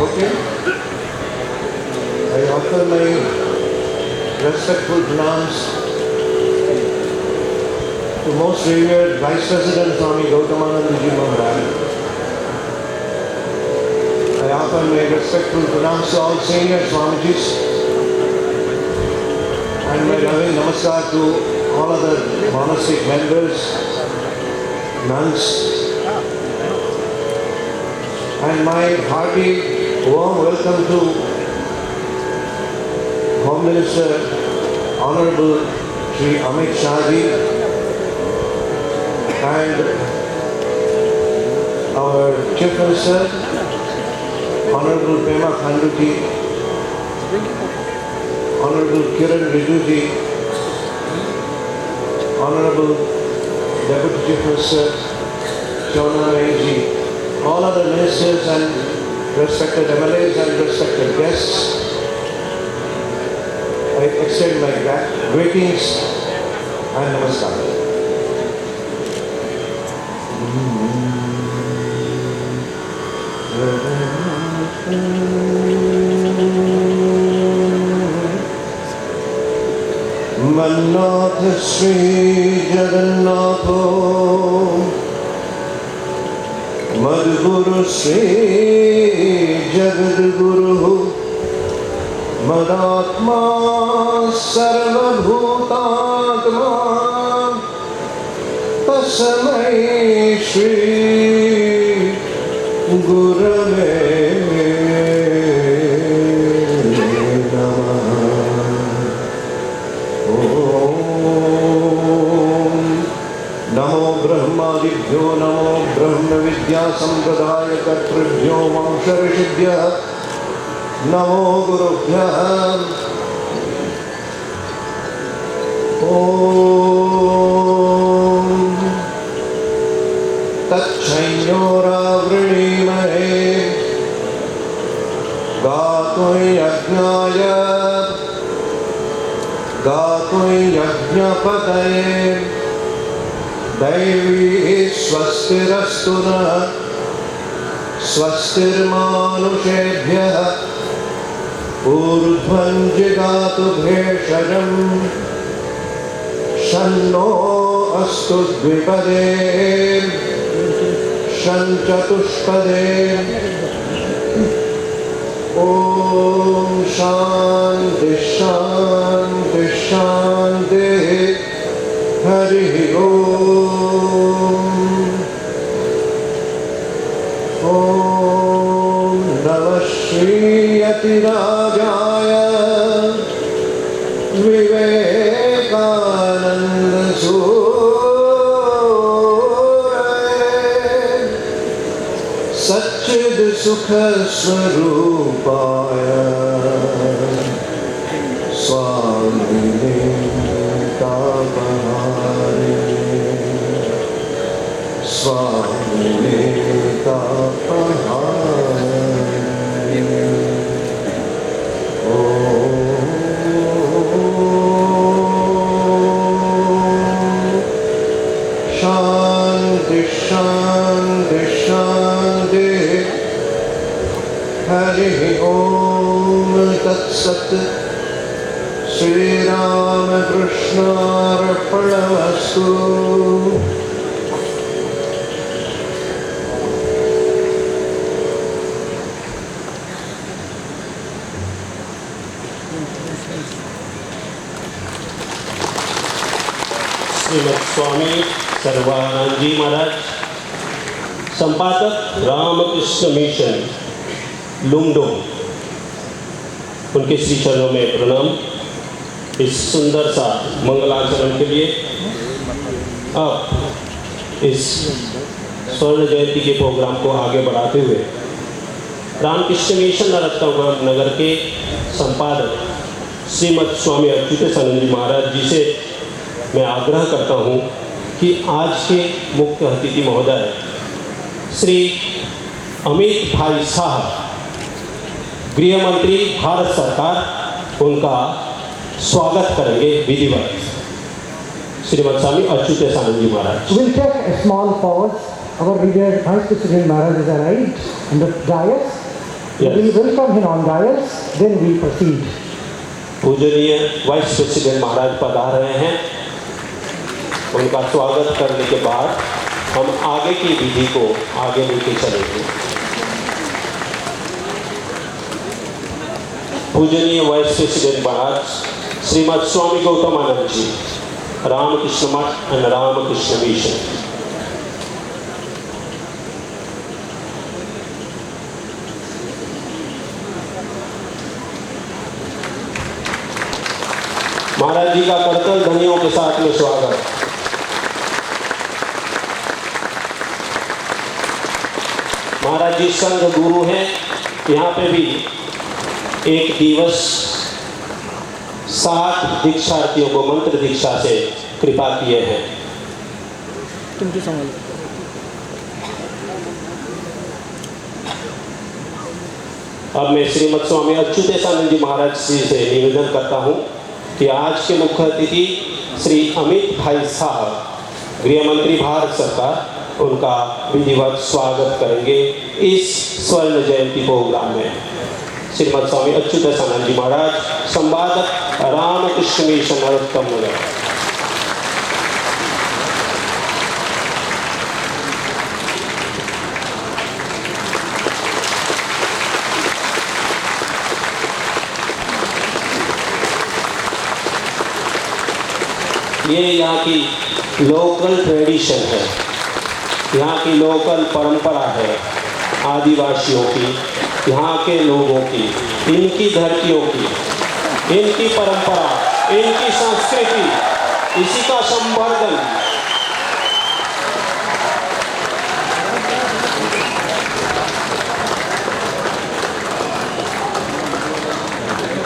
Okay. I offer my respectful pronounce to most revered Vice President Swami Gautamanandaji Maharaj. I offer my respectful pronounce to all senior Swamijis and my loving namaskar to all other monastic members, nuns, and my hearty warm welcome to Home Minister Honorable Shri Amit Shah Ji and our Chief Minister Honorable Pema Khandu Ji, Honorable Kiran Rijiju Ji, Honorable Deputy Chief Minister Chona Ji, all other ministers and respected MLAs and respected guests. I extend my greetings and namaskar. Mannath Sri Jagannatho Madguru Sri Jagadguru Madatma Sarvabhutatma Tasmai Shri Gurave Namo Brahmadibhyo Namo Brahma Vidya Sampradaya Kartribhyo Vamsharishibhya Namo Gurubhyam Om Tatchainyora Vrinimahe Gatoi Yajnapataye Daivi Swastirastuna Swastirmanushebhyah Urdhvan Jigatu Bheshajam Shanno Astu Dvipade Shanchatushpade Om Shanti Shanti Shanti Hari Om Om Namah Shri Yatirajaya Vivekananda Suraye Satchid Sukha Swarupaya Swami Tapahare Swami Tapahare Shanti Shanti Shanti Hari Om Tat Sat Shri Rama Krishna Arpanamastu. Shrimad स्वामी सर्वानंद जी महाराज, संपादक Ramakrishna mission लुंगडोंग, उनके श्री चरणों में प्रणाम। इस सुंदर सा मंगलाचरण के लिए अब इस स्वर्ण जयंती के प्रोग्राम को आगे बढ़ाते हुए रामकृष्ण मिशन नरोत्तम नगर के संपादक श्रीमद स्वामी अच्युतानंद जी महाराज जी से मैं आग्रह करता हूं कि आज के मुख्य अतिथि महोदय श्री अमित भाई शाह, गृह मंत्री भारत सरकार, उनका स्वागत करेंगे विधिवत। श्रीमद स्वामी अच्युतानंद जी महाराज। We'll take a small pause. Our revered Vice President Maharaj has arrived on the dais. Yes. We welcome him on dais, then we proceed. पूजनीय वाइस प्रेसिडेंट महाराज पधार रहे हैं। उनका स्वागत करने के बाद हम आगे की विधि को आगे लेके चलेंगे। पूजनीय वाइस प्रेसिडेंट महाराज श्रीमद स्वामी गौतमानंद जी, रामकृष्ण मठ एंड रामकृष्ण मिशन। महाराज जी का करतल ध्वनियों के साथ में स्वागत। महाराज जी संघ गुरु हैं। यहाँ पे भी एक दिवस 7 दीक्षार्थियों को मंत्र दीक्षा से कृपा किए हैं। अब मैं श्रीमद स्वामी अच्युतानंद जी महाराज जी से निवेदन करता हूँ कि आज के मुख्य अतिथि श्री अमित भाई साहब, गृह मंत्री भारत सरकार, उनका विधिवत स्वागत करेंगे इस स्वर्ण जयंती प्रोग्राम में। श्रीमद स्वामी अच्युतानंद जी महाराज, संवादक रामकृष्ण मिशन नरोत्तम नगर। ये यहाँ की लोकल ट्रेडिशन है, यहाँ की लोकल परंपरा है। आदिवासियों की, यहाँ के लोगों की, इनकी धरतियों की, इनकी परंपरा, इनकी संस्कृति, इसी का संवर्धन।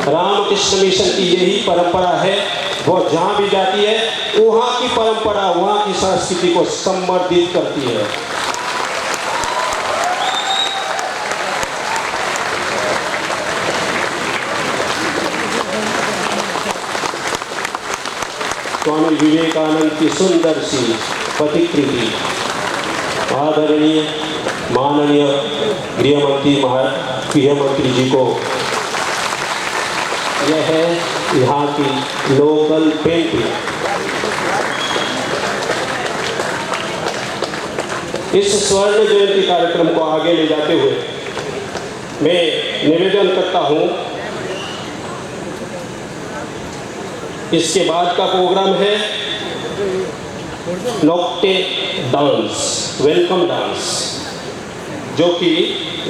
रामकृष्ण मिशन की यही परंपरा है। वो जहाँ भी जाती है वहाँ की परंपरा, वहाँ की संस्कृति को संवर्धित करती है। स्वामी विवेकानंद की सुंदर सी प्रतिकृति आदरणीय माननीय गृहमंत्री जी को, यह है यहाँ की लोकल पेंटिंग। इस स्वर्ण जयंती कार्यक्रम को आगे ले जाते हुए मैं निवेदन करता हूँ, इसके बाद का प्रोग्राम है नोक्टे डांस, वेलकम डांस, जो कि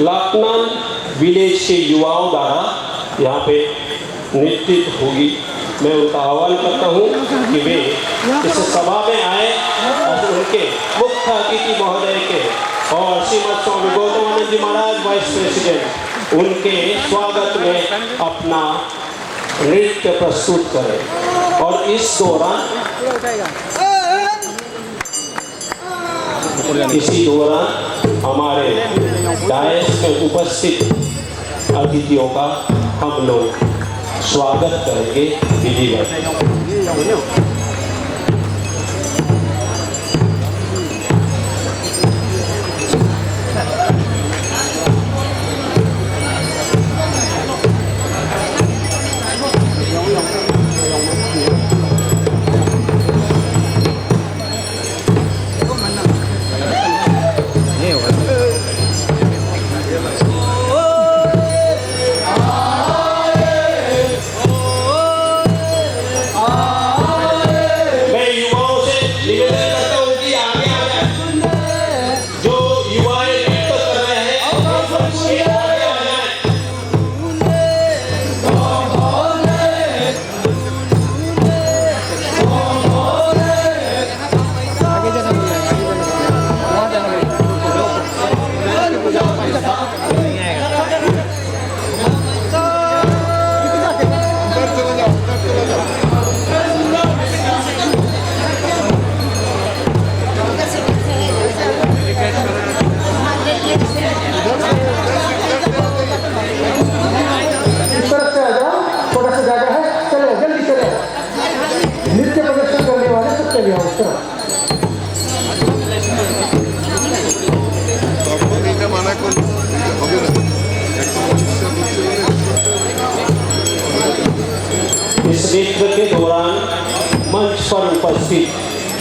लाकनान विलेज के युवाओं द्वारा यहाँ पे निश्चित होगी। मैं उनका आह्वान करता हूँ कि वे इस सभा में आए और उनके मुख्य अतिथि महोदय के और श्रीमद स्वामी गौतमानंद जी महाराज वाइस प्रेसिडेंट, उनके स्वागत में अपना नृत्य प्रस्तुत करें। और इस दौरान हमारे डायस में उपस्थित अतिथियों का हम लोग स्वागत करेंगे विधिवत। Oh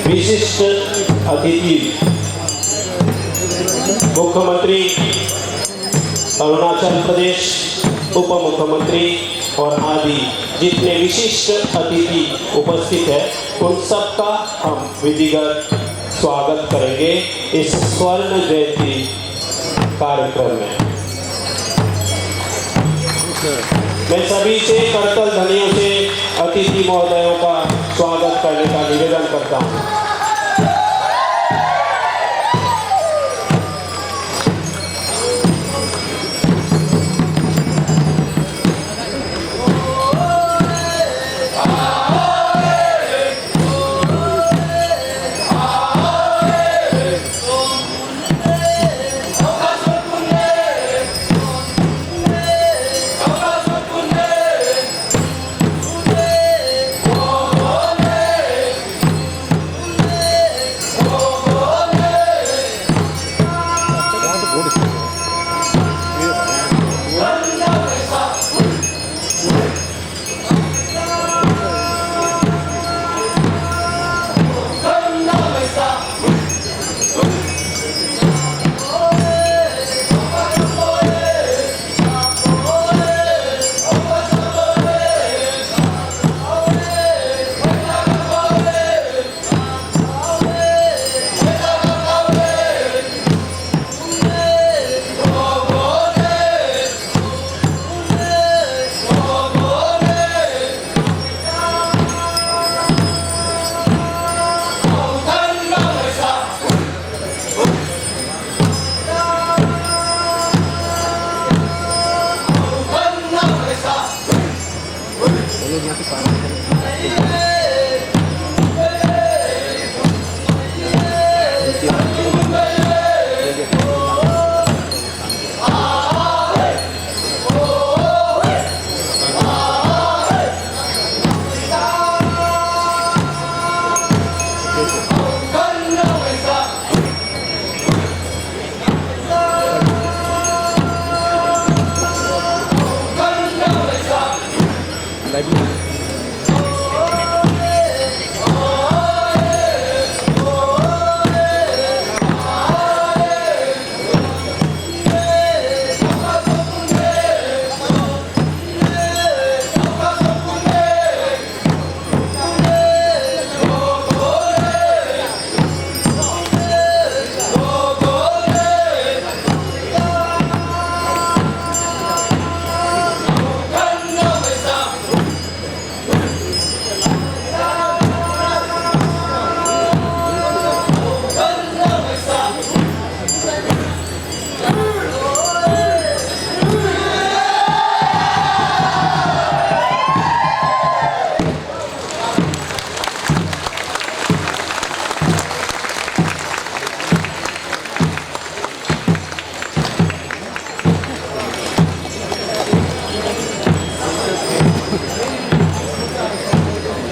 विशिष्ट अतिथि मुख्यमंत्री अरुणाचल प्रदेश, उप मुख्यमंत्री और आदि जितने विशिष्ट अतिथि उपस्थित है उन सबका हम विधिवत स्वागत करेंगे इस स्वर्ण जयंती कार्यक्रम में। मैं सभी से करतल ध्वनियों से अतिथि महोदयों का स्वागत करने का निवेदन करता हूँ।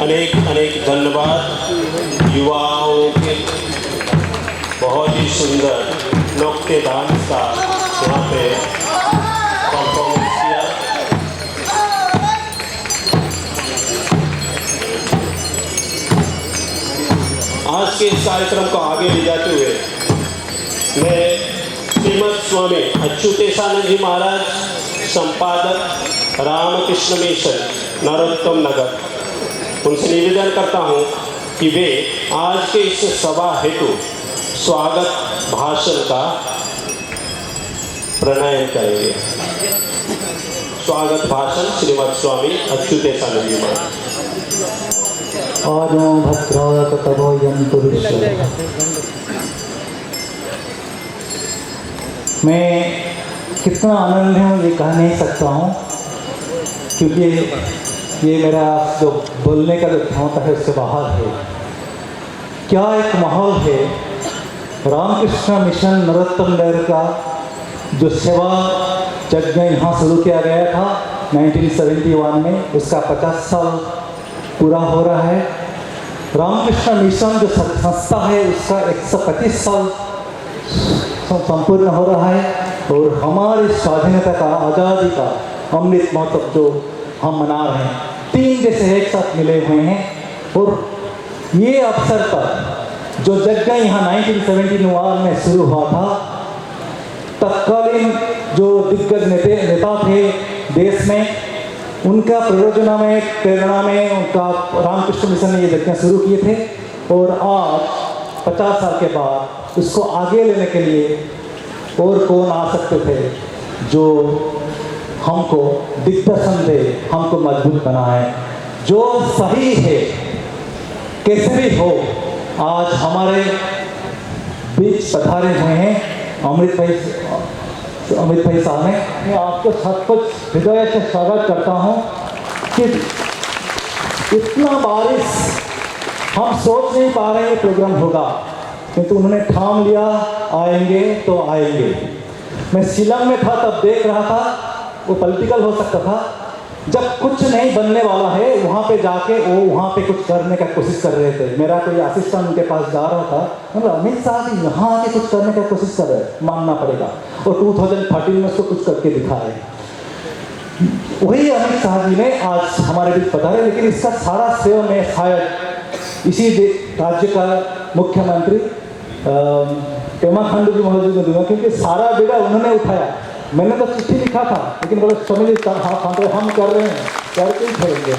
अनेक अनेक धन्यवाद युवाओं के बहुत ही सुंदर नौके डांस का यहाँ पे परफॉर्मेंस किया। आज के इस कार्यक्रम को आगे ले जाते हुए मैं श्रीमद स्वामी अच्युतेशानंद जी महाराज, संपादक रामकृष्ण मिशन, नरोत्तम नगर, उनसे निवेदन करता हूं कि वे आज के इस सभा हेतु स्वागत भाषण का प्रणयन करेंगे। स्वागत भाषण श्रीमद स्वामी अच्युतेशानंद जी महाराज। आजो भद्राय ततो यन्तु विश्वः। मैं कितना आनंद है ये कह नहीं सकता हूँ, क्योंकि ये मेरा जो बोलने का जो क्षमता है उससे बाहर है। क्या एक माहौल है। रामकृष्ण मिशन नरोत्तम नगर का जो सेवा यज्ञ यहाँ शुरू किया गया था 1971 में, उसका 50 साल पूरा हो रहा है। रामकृष्ण मिशन जो संस्था है उसका 125 साल संपूर्ण हो रहा है, और हमारी स्वाधीनता का, आज़ादी का अमृत महोत्सव जो हम मना रहे हैं, 3 देश एक साथ मिले हुए हैं। और ये अवसर पर जो यज्ञ यहाँ 1971 में शुरू हुआ था, तत्कालीन जो दिग्गज नेता थे देश में, उनका प्रेरणा में उनका रामकृष्ण मिशन ने ये यज्ञ शुरू किए थे। और आज 50 साल के बाद उसको आगे लेने के लिए और कौन आ सकते थे जो हमको दिग्दर्शन दे, हमको मजबूत बनाए, जो सही है कैसे भी हो। आज हमारे बीच पधारे हुए हैं अमृत भाई साहब ने। मैं आपको सचमुच हृदय से स्वागत करता हूँ कि इतना बारिश हम सोच नहीं पा रहे हैं प्रोग्राम होगा, किंतु उन्होंने ठान लिया आएंगे तो आएंगे। मैं शिलंग में था तब देख रहा था, वो पॉलिटिकल हो सकता था, जब कुछ नहीं बनने वाला है वहाँ पे जाके वो वहाँ पे कुछ करने का कोशिश कर रहे थे। मेरा कोई असिस्टेंट उनके पास जा रहा था, मतलब अमित शाह जी यहाँ आके कुछ करने का कोशिश कर रहे हैं, मानना पड़ेगा। और 2013 में उसको कुछ करके दिखाए। वही अमित शाह जी ने आज हमारे बीच पधारे, लेकिन इसका सारा श्रेय मैं शायद इसी राज्य का मुख्यमंत्री पेमा खांडू जी महोदय को दूंगा, क्योंकि सारा बेड़ा उन्होंने उठाया। मैंने तो चिट्ठी लिखा था, लेकिन बोले समझ हम कर रहे हैं, करके ही छोड़ेंगे।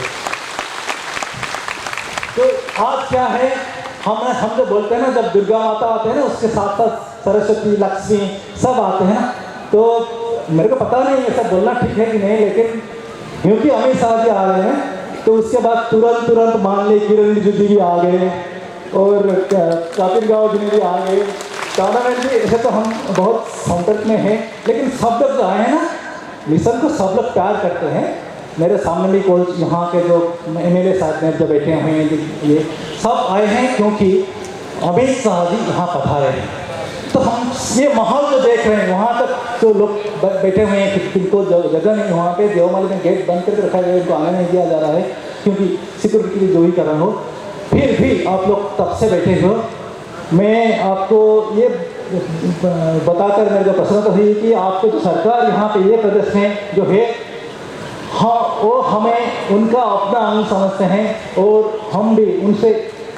तो आज क्या है, हम जो बोलते हैं ना, जब दुर्गा माता आते हैं ना, उसके साथ साथ सरस्वती, लक्ष्मी सब आते हैं ना, तो मेरे को पता नहीं ये सब बोलना ठीक है कि नहीं, लेकिन क्योंकि अमित शाह जी आ रहे हैं तो उसके बाद तुरंत मान ली किरण रिजिजू जी भी आ गए और कपिल राव जी भी आ गए, टूर्नामेंट भी। ऐसे तो हम बहुत संकट में हैं, लेकिन सब लोग जो आए हैं ना, मिशन को सब लोग प्यार करते हैं। मेरे सामने भी कोई यहाँ के जो MLA साहब में जो बैठे हुए हैं, ये सब आए हैं क्योंकि अमित शाह जी यहाँ पधारे हैं। तो हम ये माहौल जो देख रहे हैं, वहाँ तक जो लोग बैठे हुए हैं, जिनको जगह नहीं, वहाँ पे देवमाली में गेट बंद करके रखा गया, उनको आने नहीं दिया जा रहा है क्योंकि सिक्योरिटी के लिए जो ही कर रहा हो। फिर भी आप लोग तब से बैठे हो। मैं आपको ये बताकर मेरे को प्रसन्नता हुई कि आपको जो सरकार यहाँ पे ये प्रदेश में जो है, हाँ, वो हमें उनका अपना अंग समझते हैं और हम भी उनसे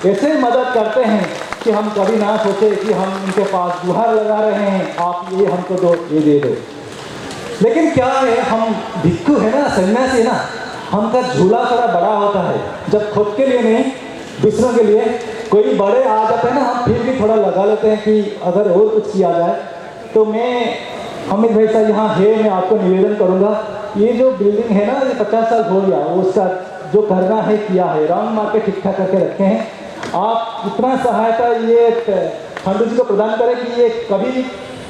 ऐसे मदद करते हैं कि हम कभी ना सोचे कि हम उनके पास गुहार लगा रहे हैं, आप ये हमको दो, ये दे दो। लेकिन क्या है, हम भिक्खु है ना, सन्यासी है ना, हमका झूला थोड़ा बड़ा होता है। जब खुद के लिए नहीं, दूसरों के लिए कोई बड़े आ जाते हैं ना, हम फिर भी थोड़ा लगा लेते हैं कि अगर और कुछ किया जाए। तो मैं अमित भाई साहब यहाँ है, मैं आपको निवेदन करूँगा, ये जो बिल्डिंग है ना, ये 50 साल हो गया, वो उसका जो करना है किया है, रंग मार के ठीक ठाक करके रखे हैं। आप इतना सहायता ये खांडू जी को प्रदान करें कि ये कभी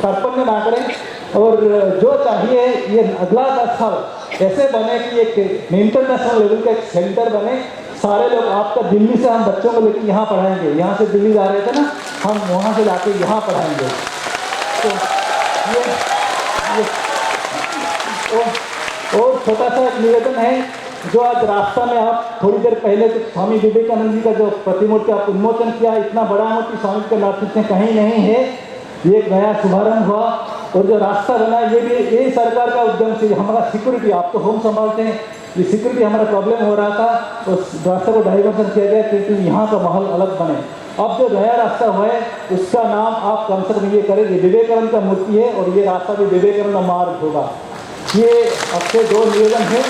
कार्पण्य ना करें और जो चाहिए ये अगला 10 साल ऐसे बने कि एक इंटरनेशनल लेवल का एक सेंटर बने। सारे लोग आपका दिल्ली से हम बच्चों को लेकर यहाँ पढ़ाएंगे, यहाँ से दिल्ली जा रहे थे ना, हम वहाँ से जाके यहाँ पढ़ाएंगे। तो ये और छोटा सा एक निवेदन है, जो आज रास्ता में आप थोड़ी देर पहले तो स्वामी विवेकानंद जी का जो प्रतिमूर्ति आप उन्मोचन किया, इतना बड़ा मूर्ति स्वामी के नेतृत्व में कहीं नहीं है, ये एक नया शुभारंभ हुआ। और जो रास्ता बना, ये भी यही सरकार का उद्यम से। हमारा सिक्योरिटी, आप तो होम संभालते हैं, ये सिक्योरिटी हमारा प्रॉब्लम हो रहा था, उस रास्ते को डाइवर्सन किया गया क्योंकि यहाँ का माहौल अलग बने। अब जो नया रास्ता हुआ है उसका नाम आप कम से कम ये करें, ये विवेकानंद का मूर्ति है और ये रास्ता भी विवेकानंद मार्ग होगा। ये आपसे 2 निवेदन है।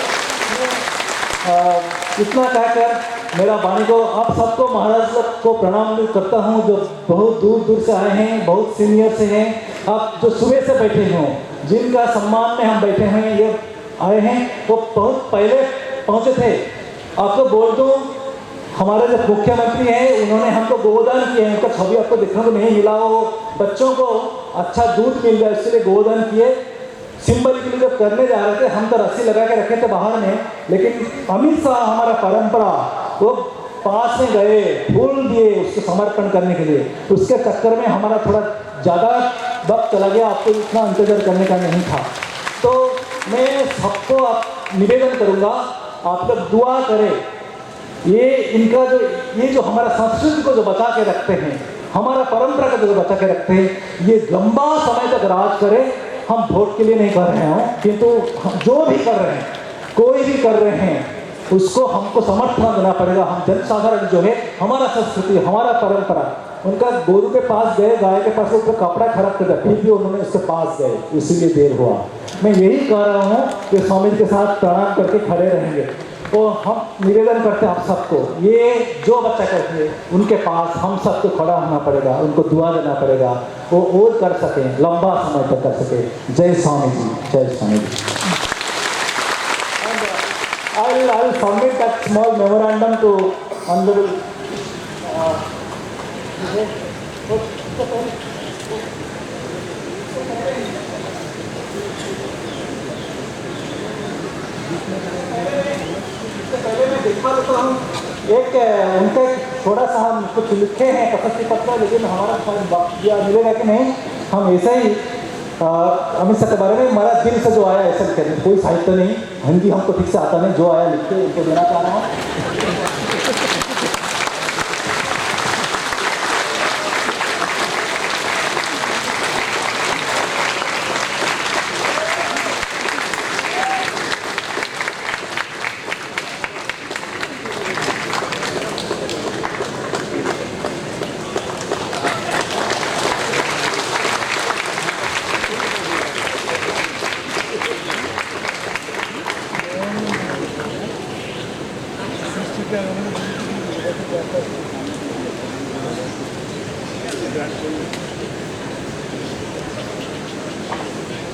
इतना कहकर मेरा वाणी को आप सबको महाराज को प्रणाम करता हूँ, जो बहुत दूर दूर से आए हैं, बहुत सीनियर से हैं, आप जो सुबह से बैठे हों, जिनका सम्मान में हम बैठे हैं, ये आए हैं, वो बहुत पहले पहुँचे थे। आपको बोल दूँ, हमारे जो मुख्यमंत्री हैं उन्होंने हमको गोदान किया है, उनका छवि आपको देखने को नहीं मिला, वो बच्चों को अच्छा दूध मिल जाए इसलिए गोदान किए। सिंबल के लिए जब करने जा रहे थे, हम तो रस्सी लगा के रखे थे बाहर में, लेकिन अमित शाह हमारा परंपरा, वो पास में गए, फूल दिए उसको समर्पण करने के लिए। उसके चक्कर में हमारा थोड़ा ज़्यादा वक्त चला गया, आपको इतना इंतजार करने का नहीं था। तो मैं सबको निवेदन करूँगा, आप लोग दुआ करें, ये इनका ये जो हमारा संस्कृति को जो बचा के रखते हैं, हमारा परंपरा को जो बचा के रखते हैं, ये लंबा समय तक राज करे। हम वोट के लिए नहीं कर रहे हैं, किंतु जो भी कर रहे हैं, कोई भी कर रहे हैं, उसको हमको समर्थन देना पड़ेगा। हम जनसाधारण जो है, हमारा संस्कृति, हमारा परंपरा, उनका गोरू के पास गए, गाय के पास, उसका कपड़ा खराब कर दिया, फिर भी उन्होंने उसके पास गए, इसीलिए देर हुआ। मैं यही कह रहा हूँ कि स्वामी जी के साथ प्रणाम करके खड़े रहेंगे। तो हम निवेदन करते हैं आप सबको, ये जो बच्चा करते हैं उनके पास हम सबको खड़ा होना पड़ेगा, उनको दुआ देना पड़ेगा, वो और कर सकें, लंबा समय तक कर सके। जय स्वामी जी, जय Swami ji. I will submit that small memorandum to Honorable. पहले मैं देखा लेता हूँ, एक उनके थोड़ा सा हम कुछ लिखे हैं प्रशस्ति पत्र, लेकिन हमारा शायद वक्त मिलेगा कि नहीं, हम ऐसे ही अमित सत्य बारे में हमारा दिल से जो आया ऐसा लिखे, कोई साहित्य नहीं, हिंदी हमको ठीक से आता नहीं, जो आया लिख के उनको देना चाह रहा हूँ।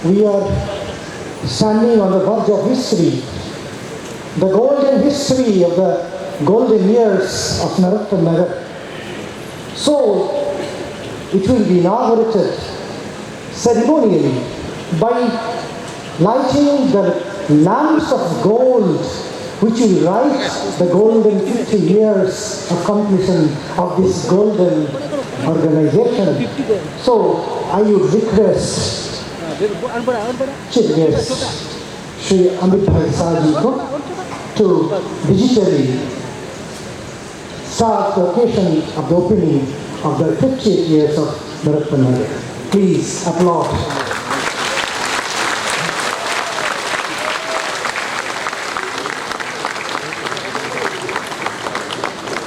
We are standing on the verge of history, the golden history of the golden years of Narottam Nagar. So, it will be inaugurated ceremonially by lighting the lamps of gold, which will write the golden 50 years of completion of this golden organization. So, I would request Chief Guest Shri Amit Bhai Saji to digitally start the occasion of the opening of the 50th years of Narottam Nagar. Please applaud.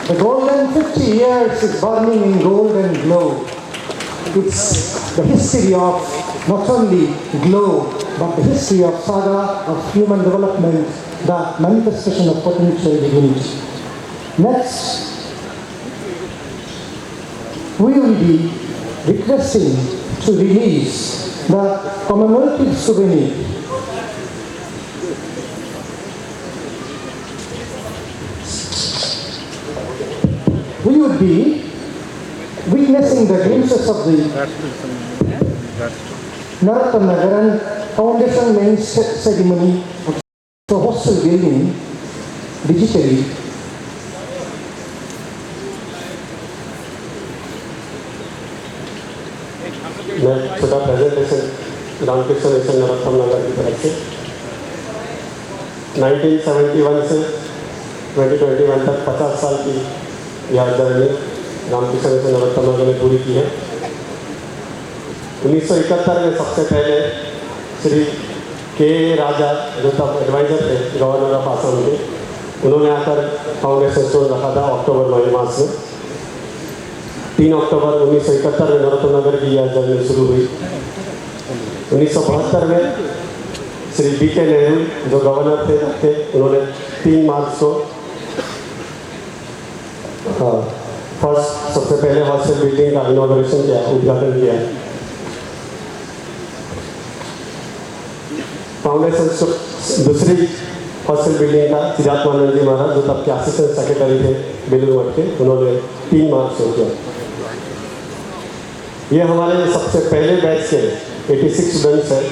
The golden 50 years is burning in golden glow. It's the history of not only glow, but the history of saga of human development, the manifestation of potential divinity. Next, we will be requesting to release the commemorative souvenir. We would be witnessing the glimpses of the Narottam Nagar and foundation main ceremony of the hostel building digitally. मैं छोटा presentation Ramakrishna mission Narottam नगर की तरफ से 1971 से 2021 तक 50 साल की याद जर्नी रामकृष्ण मिशन नरोत्तम नगर में पूरी की है। 1971 में सबसे पहले श्री के राजा जो तब एडवाइज़र थे गवर्नर ऑफ आसाम के, उन्होंने आकर फाउंडेशन स्टोन रखा था अक्टूबर मास में। 3 अक्टूबर 1971 में नरोत्तम नगर की यह जर्नी शुरू हुई। 1972 में श्री B.K. नेहरू जो गवर्नर थे उन्होंने 3 मार्च को फर्स्ट सबसे पहले हॉस्टल बिल्डिंग का इनॉग्रेशन किया, उद्घाटन किया। फाउंडेशन दूसरी हॉस्टल बिल्डिंग का सिद्धार्थानंद जी महाराज जो तब के असिस्टेंट सेक्रेटरी थे बेलूर मठ के, उन्होंने 3 मार्च को किया। ये हमारे सबसे पहले बैच के 86 स्टूडेंट्स हैं।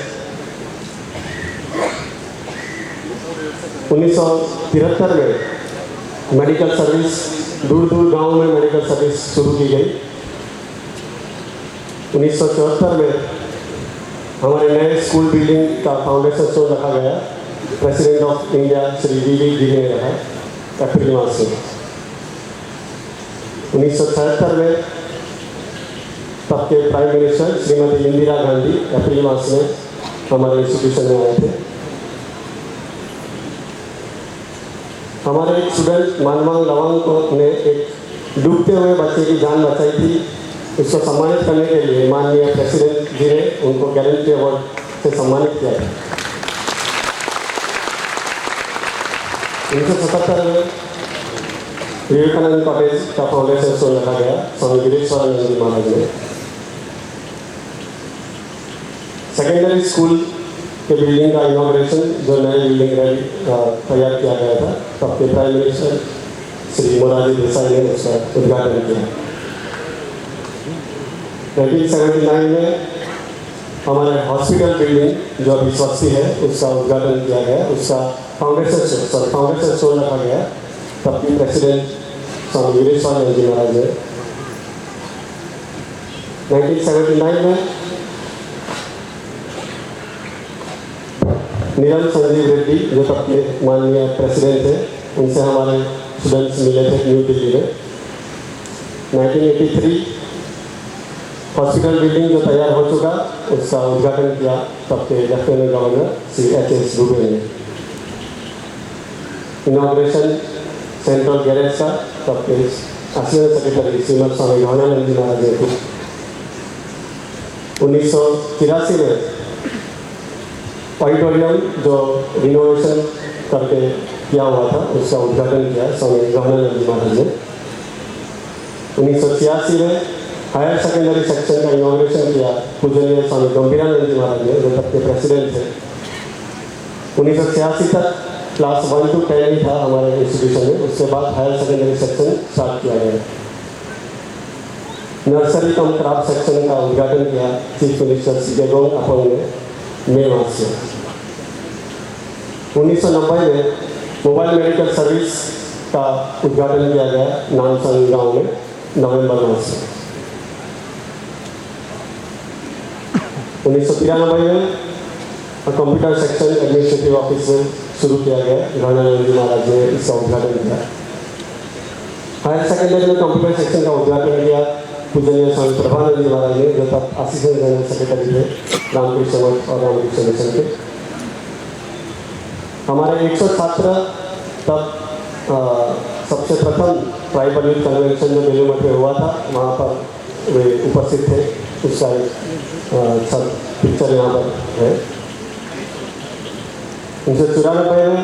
1973 में मेडिकल सर्विस दूर दूर गांव में मेडिकल सर्विस शुरू की गई। 1974 में हमारे नए स्कूल बिल्डिंग का फाउंडेशन स्टोन रखा गया। President of India Shri V.V. गिरी ने रखा अप्रैल मास में। 1976 में तब के प्राइम मिनिस्टर श्रीमती इंदिरा गांधी अप्रैल मास में हमारे इंस्टीट्यूशन में आए थे। हमारे एक स्टूडेंट मानवांग लवांग को ने एक डूबते हुए बच्चे की जान बचाई थी। उसको सम्मानित करने के लिए माननीय प्रेसिडेंट जी ने उनको गैलेंट्री अवार्ड से सम्मानित किया था। 1977 में विवेकानंद कॉलेज का फाउंडेशन स्टोन रखा गया स्वामी वीरेश्वरानंद जी महाराज ने। सेकेंडरी स्कूल के बिल्डिंग का इनॉग्रेशन जो नई बिल्डिंग तैयार किया गया था तब के प्राइम मिनिस्टर श्री मोरारजी देसाई ने उसका उद्घाटन किया। 1979 में हमारे हॉस्पिटल बिल्डिंग जो अभी स्वस्ति है उसका उद्घाटन किया गया। उसका फाउंडेशन स्टोन रखा गया तब के प्रेसिडेंट स्वामी वीरेश्वरानंद जी महाराज ने। 1979 में नीलम संजीव रेड्डी जो तब के माननीय प्रेसिडेंट थे, उनसे हमारे स्टूडेंट्स मिले थे न्यू दिल्ली में। 1983 हॉस्पिटल बिल्डिंग जो तैयार हो चुका उसका उद्घाटन किया तब के lieutenant governor Shri H.S. Dubey ने। इनॉग्रेशन सेंट्रल गैरेज का तब के असिस्टेंट सेक्रेटरी श्रीमद स्वामी गहनानंद जी महाराज ने। 1983 में ऑडिटोरियम जो रिनोवेशन करके किया हुआ था उसका उद्घाटन किया स्वामी गहनानंद जी महाराज ने। 1986 में हायर सेकेंडरी सेक्शन का इनॉग्रेशन किया पूजनीय स्वामी गंभीरानंद जी महाराज ने जो तब के प्रेसिडेंट थे। 1986 तक क्लास 1 to 10 ही था हमारे इंस्टीट्यूशन में। उसके बाद हायर सेकेंडरी सेक्शन स्टार्ट किया गया। नर्सरी कम क्राफ्ट सेक्शन का उद्घाटन किया चीफ मिनिस्टर C.K. अपोंग ने मई मास से। 1990 में मोबाइल मेडिकल सर्विस का उद्घाटन किया गया नामसन गांव में नवंबर मास से। 1993 में कंप्यूटर सेक्शन एडमिनिस्ट्रेटिव ऑफिस में शुरू किया गया। गहनानंद जी महाराज ने इसका उद्घाटन किया। हायर सेकेंडरी में कंप्यूटर सेक्शन का उद्घाटन किया पूजनीय स्वामी प्रभानंद जी महाराज ने जो तब असिस्टेंट जनरल सेक्रेटरी थे रामकृष्ण मठ और रामकृष्ण मिशन के। हमारे 100 छात्र तब सबसे प्रथम ट्राइबल यूथ कन्वेंशन जो बेलूर मठ में हुआ था वहाँ पर वे उपस्थित थे। उसका सब पिक्चर यहाँ पर है। 1994 में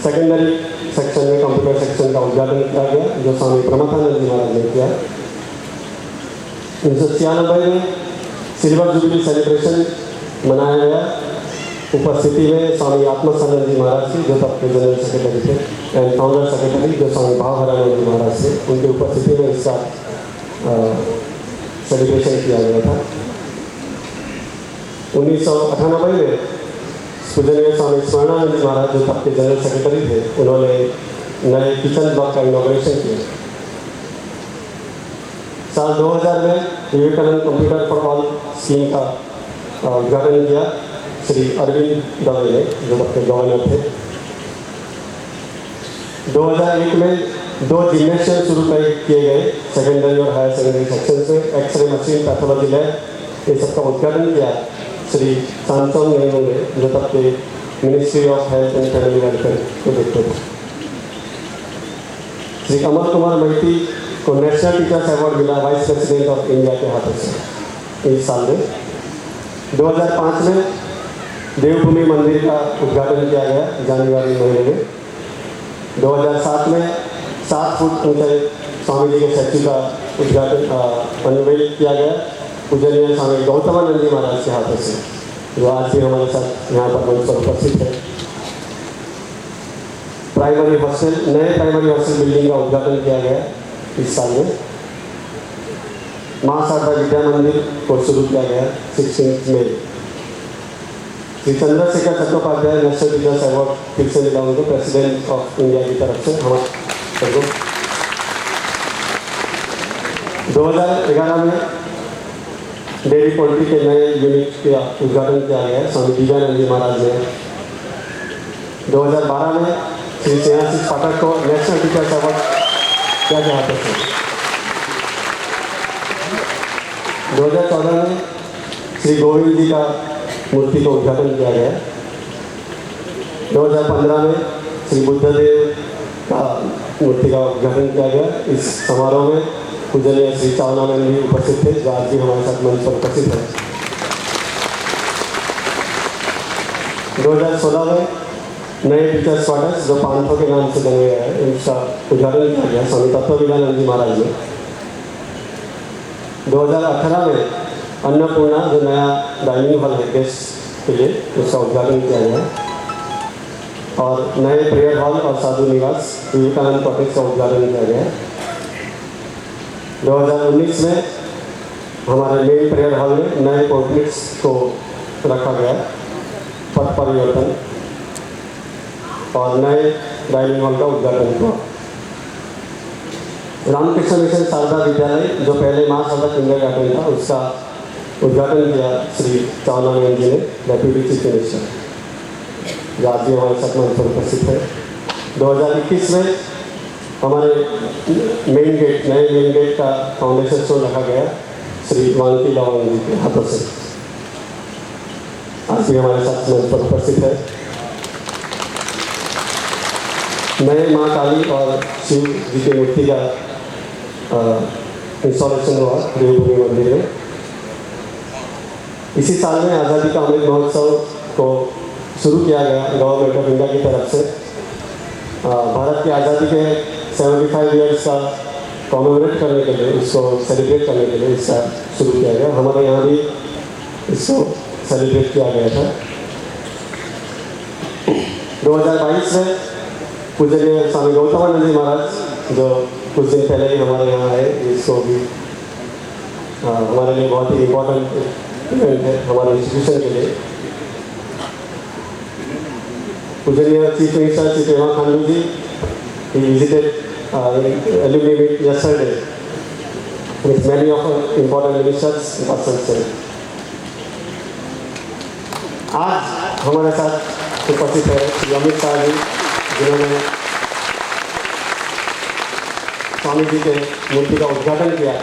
सेकेंडरी सेक्शन में कंप्यूटर सेक्शन का उद्घाटन किया गया जो स्वामी प्रमथानंद जी महाराज ने किया। 1996 में सिल्वर जुबली सेलिब्रेशन मनाया गया उपस्थिति में स्वामी आत्मानंद जी महाराज जी जो तब के जनरल सेक्रेटरी थे एंड फाउंडर सेक्रेटरी जो स्वामी भावहरानंद जी महाराज थे, उनकी उपस्थिति में इसका सेलिब्रेशन किया गया था। 1998 में पूजनीय स्वामी स्वर्णानंद जी महाराज जो तब के जनरल सेक्रेटरी थे, उन्होंने नए किचन ब्लॉक का इनॉग्रेशन किया। साल 2000 में Vivekananda computer for all scheme का उद्घाटन किया श्री अरविंद दवे ने जो तब के गवर्नर थे। 2001 में 2 जिम्नेशियम शुरू किए गए सेकेंडरी और हायर सेकेंडरी सेक्शन से। एक्सरे मशीन, पैथोलॉजी लैब, ये सबका उद्घाटन किया श्री सांसोंग नेहरू ने जो तब के ministry of health and family welfare को देखते थे। श्री अमर कुमार महती को नेशनल टीचर्स अवार्ड मिला वाइस प्रेसिडेंट ऑफ इंडिया के हाथों से इस साल में। 2005 में देवभूमि मंदिर का उद्घाटन किया गया जनवरी महीने में। 2007 में 7 फुट ऊंचे स्वामी जी के स्टैचू का उद्घाटन अनवेल किया गया पूजनीय स्वामी गौतमानंद जी महाराज के हाथों से, जो आज भी हमारे साथ यहाँ पर मंच पर उपस्थित है। प्राइमरी हॉस्टल, नए प्राइमरी हॉस्टल बिल्डिंग का उद्घाटन किया गया इस साल में। माँ शारदा विद्या मंदिर को शुरू किया गया 16 मई। Shri Chandrashekhar Chattopadhyay national teachers award फिर से मिला उनको प्रेसिडेंट ऑफ इंडिया की तरफ से हमारे। 2011 में डेयरी पोल्ट्री के नए यूनिट का उद्घाटन किया गया स्वामी विवेकानंद जी महाराज ने। 2012 में श्री स्नेहाशीष पाठक को नेशनल टीचर्स अवार्ड क्या चाहते थे। 2014 में श्री गोविंद जी का मूर्ति को उद्घाटन किया गया। 2015 में श्री बुद्धदेव का मूर्ति का उद्घाटन किया गया। इस समारोह में पूजनीय श्री चावनानंद भी उपस्थित थे, जो आज भी हमारे साथ मंच पर उपस्थित है। 2016 में नए टीचर्स क्वार्टर्स जो पांथो के नाम से बने गए हैं, इसका उद्घाटन किया गया स्वामी तत्वविदानंद जी महाराज ने। 2018 में अन्नपूर्णा जो नया डाइनिंग हॉल है गेस्ट के लिए, उसका उद्घाटन किया गया और नए प्रेयर हॉल और साधु निवास विवेकानंद कॉटेज का उद्घाटन किया गया। 2019 में हमारे मेन प्रेयर हॉल में नए पोर्ट्रेट्स को रखा गया, पथ परिवर्तन और नए डाइनिंग हॉल का उद्घाटन हुआ। रामकृष्ण मिशन शारदा विद्यालय जो पहले माँ शारदा किंडरगार्टन था, उसका उद्घाटन किया श्री चावनानंद जी ने, डेप्यूटी चीफ मिनिस्टर, जो आज भी हमारे साथ मंच पर उपस्थित है। 2021 में हमारे मेन गेट, नए मेन गेट का फाउंडेशन स्टोन रखा गया श्री वांकी लवांग जी के हाथों से, आज भी हमारे साथ मंच पर उपस्थित है। नए माँ काली और शिव जी की मूर्ति का इंस्टॉलेशन हुआ देवभूमि मंदिर में। इसी साल में आज़ादी का अमृत महोत्सव को शुरू किया गया गवर्नमेंट ऑफ इंडिया की तरफ से। भारत की आज़ादी के 75 ईयर्स का कॉमेमोरेट करने के लिए, इसको सेलिब्रेट करने के लिए इसका शुरू किया गया। हमारे यहाँ भी इसको सेलिब्रेट किया गया था। 2022 में पूजनीय स्वामी गौतमानंद जी महाराज जो कुछ दिन पहले ही हमारे यहाँ आए, इसको भी हमारे लिए बहुत ही इम्पोर्टेंट इवेंट है हमारे इंस्टीट्यूशन के लिए। पूजनीय chief minister Shri Pema Khandu ji he visited alumni meet yesterday with many of our important ministers in person. आज हमारे साथ उपस्थित है श्री अमित शाह जी, जिन्होंने स्वामी जी के मूर्ति का उद्घाटन किया।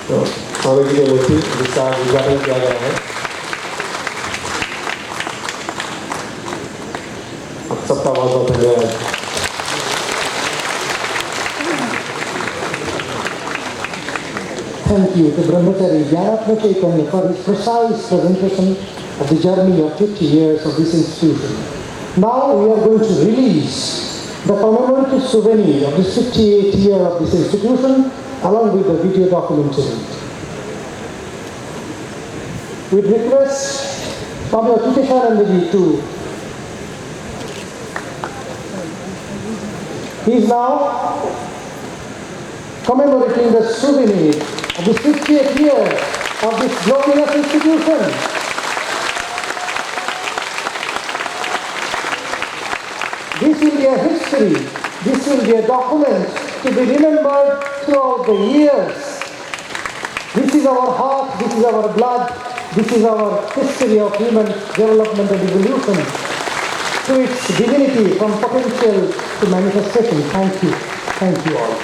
तो स्वामी जी की मूर्ति जिसका उद्घाटन किया गया है, आप सबका बहुत बहुत धन्यवाद। Thank you to Brahmachari Jnanatma Chaitanya for his precise presentation of the journey of 50 years of this institution. Now we are going to release the commemorative souvenir of this 58th year of this institution along with the video documentary. We request Swami Achyutashananda ji to. He is now commemorating the souvenir of the 50th year of this glorious institution. This will be a history, this will be a document to be remembered throughout the years. This is our heart, this is our blood, this is our history of human development and evolution to its divinity from potential to manifestation. Thank you all.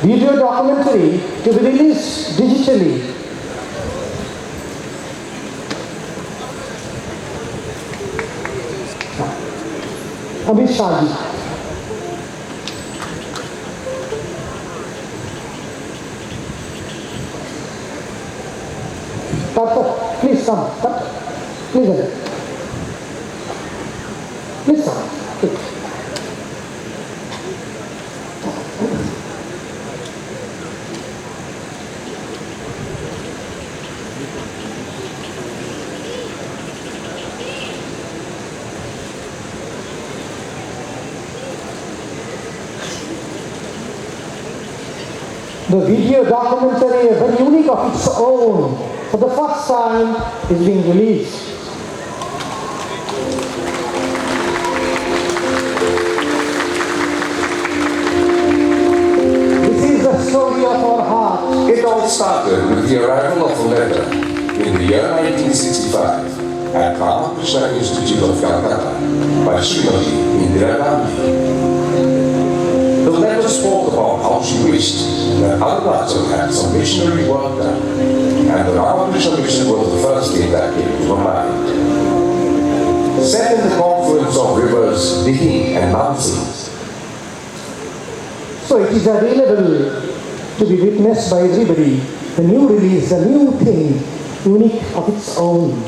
Video documentary to be released digitally. Amit Shah ji. Tata, please come. Tata, please. Please come. Please. The video documentary, very unique of its own, for the first time is being released. This is the story of our heart. It all started with the arrival of a letter in the year 1965 at Ramakrishna Institute of Calcutta by Srimati Indira Gandhi. The Fuletta spoke about how she wished that Arunachal had some missionary work done, and the Ramakrishna mission was the first thing that came to her mind. Set in the confluence of rivers Dihi and Nansi, So it is available to be witnessed by everybody. The new release, the new thing, unique of its own.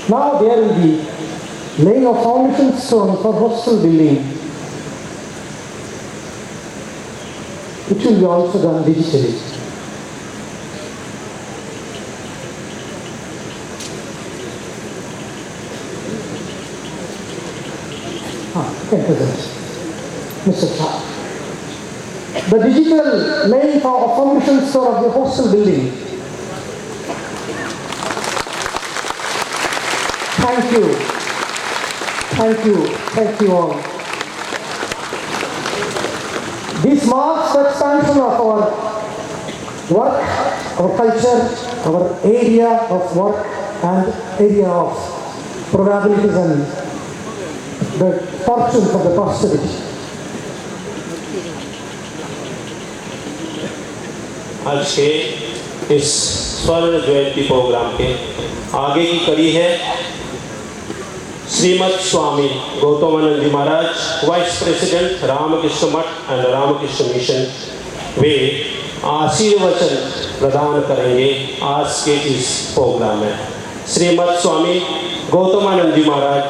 Now there will be laying of foundation stone for hostel building. It will be also done digitally. You can present. Mr. Shah. The digital laying of foundation stone of the hostel building. Thank you. Thank you. Thank you all. This marks the expansion of our work, our culture, our area of work and area of probabilities and the fortune for the posterity. आज के इस स्वर्ण जयंती programme के आगे की कड़ी है श्रीमद स्वामी गौतमानंद जी महाराज, vice president Ramakrishna मठ एंड रामकृष्ण मिशन। वे आशीर्वचन प्रदान करेंगे आज के इस प्रोग्राम में। श्रीमद स्वामी गौतमानंद जी महाराज,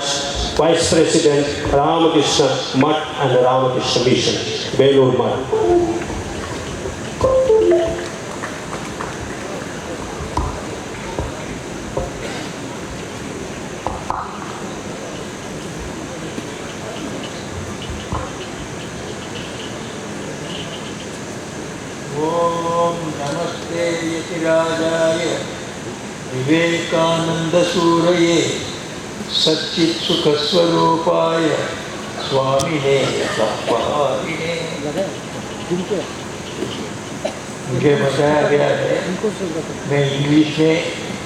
वाइस प्रेसिडेंट रामकृष्ण मठ एंड रामकृष्ण मिशन, बेलूर मठ। ओम नमस्ते यतिराजाय विवेकानंदसूरये सच्चित्सुखस्वरूपाय स्वामिने सत्पारिणे। मुझे बताया गया है मैं इंग्लिश में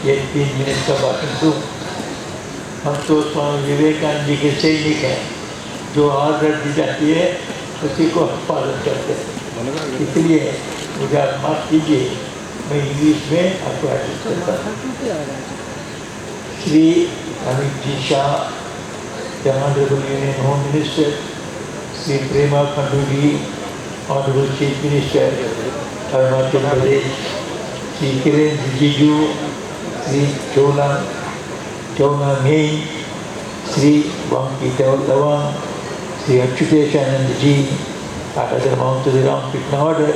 ये 3 मिनट का भाषण दूँ। हम तो स्वामी विवेकानंद जी के सैनिक हैं, जो आदर दी जाती है उसी को हम पालन करते हैं। इसलिए मुझे आप माफ कीजिए, मैं इंग्लिश में आपको एड्रेस करता हूँ। Shri Amit ji Shah, the honourable union home minister, Shri Prema Khandu ji, honourable chief minister Arunachal Pradesh, Shri Kiren Rijiju, Shri Chowna Mein, Shri Wangki Tawang, Shri Achyuteshananda ji, and other members of the Ramakrishna order,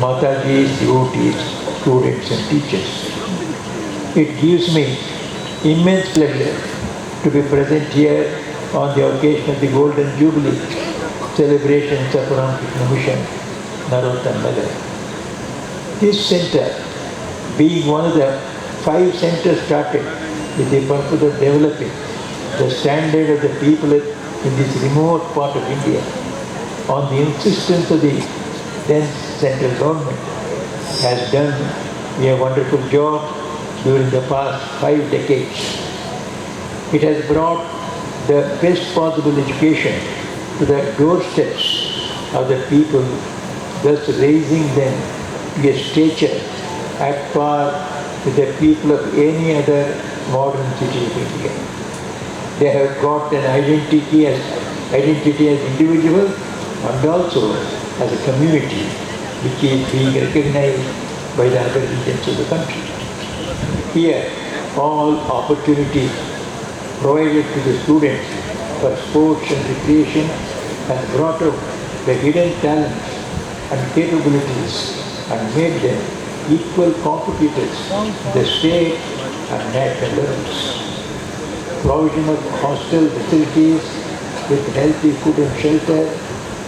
Mataji's devotees, students and teachers. It gives me immense pleasure to be present here on the occasion of the Golden Jubilee celebrations of Ramakrishna Mission, Narottam Nagar. This center, being one of the 5 centers started with the purpose of developing the standard of the people in this remote part of India, on the insistence of the then central government, has done a wonderful job during the past 5 decades. It has brought the best possible education to the doorsteps of the people, thus raising them to a stature at par with the people of any other modern city of India. They have got an identity as individuals and also as a community which is being recognized by the other regions of the country. Here, all opportunities provided to the students for sports and recreation has brought out the hidden talents and capabilities and made them equal competitors in the state and national levels. Provision of hostel facilities with healthy food and shelter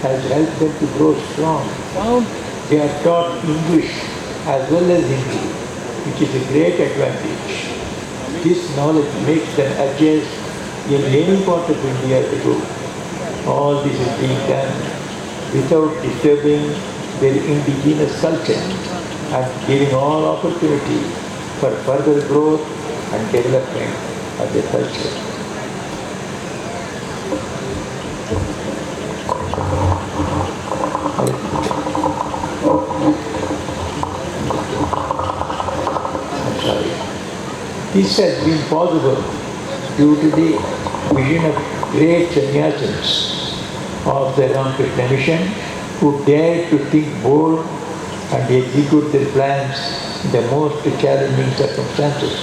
has helped them to grow strong. They are taught English as well as Hindi, which is a great advantage. This knowledge makes them adjust in any part of India they go. All this is being done without disturbing their indigenous culture and giving all opportunity for further growth and development of their culture. This has been possible due to the vision of great sannyasis of the Ramakrishna Mission who dared to think bold and execute their plans in the most challenging circumstances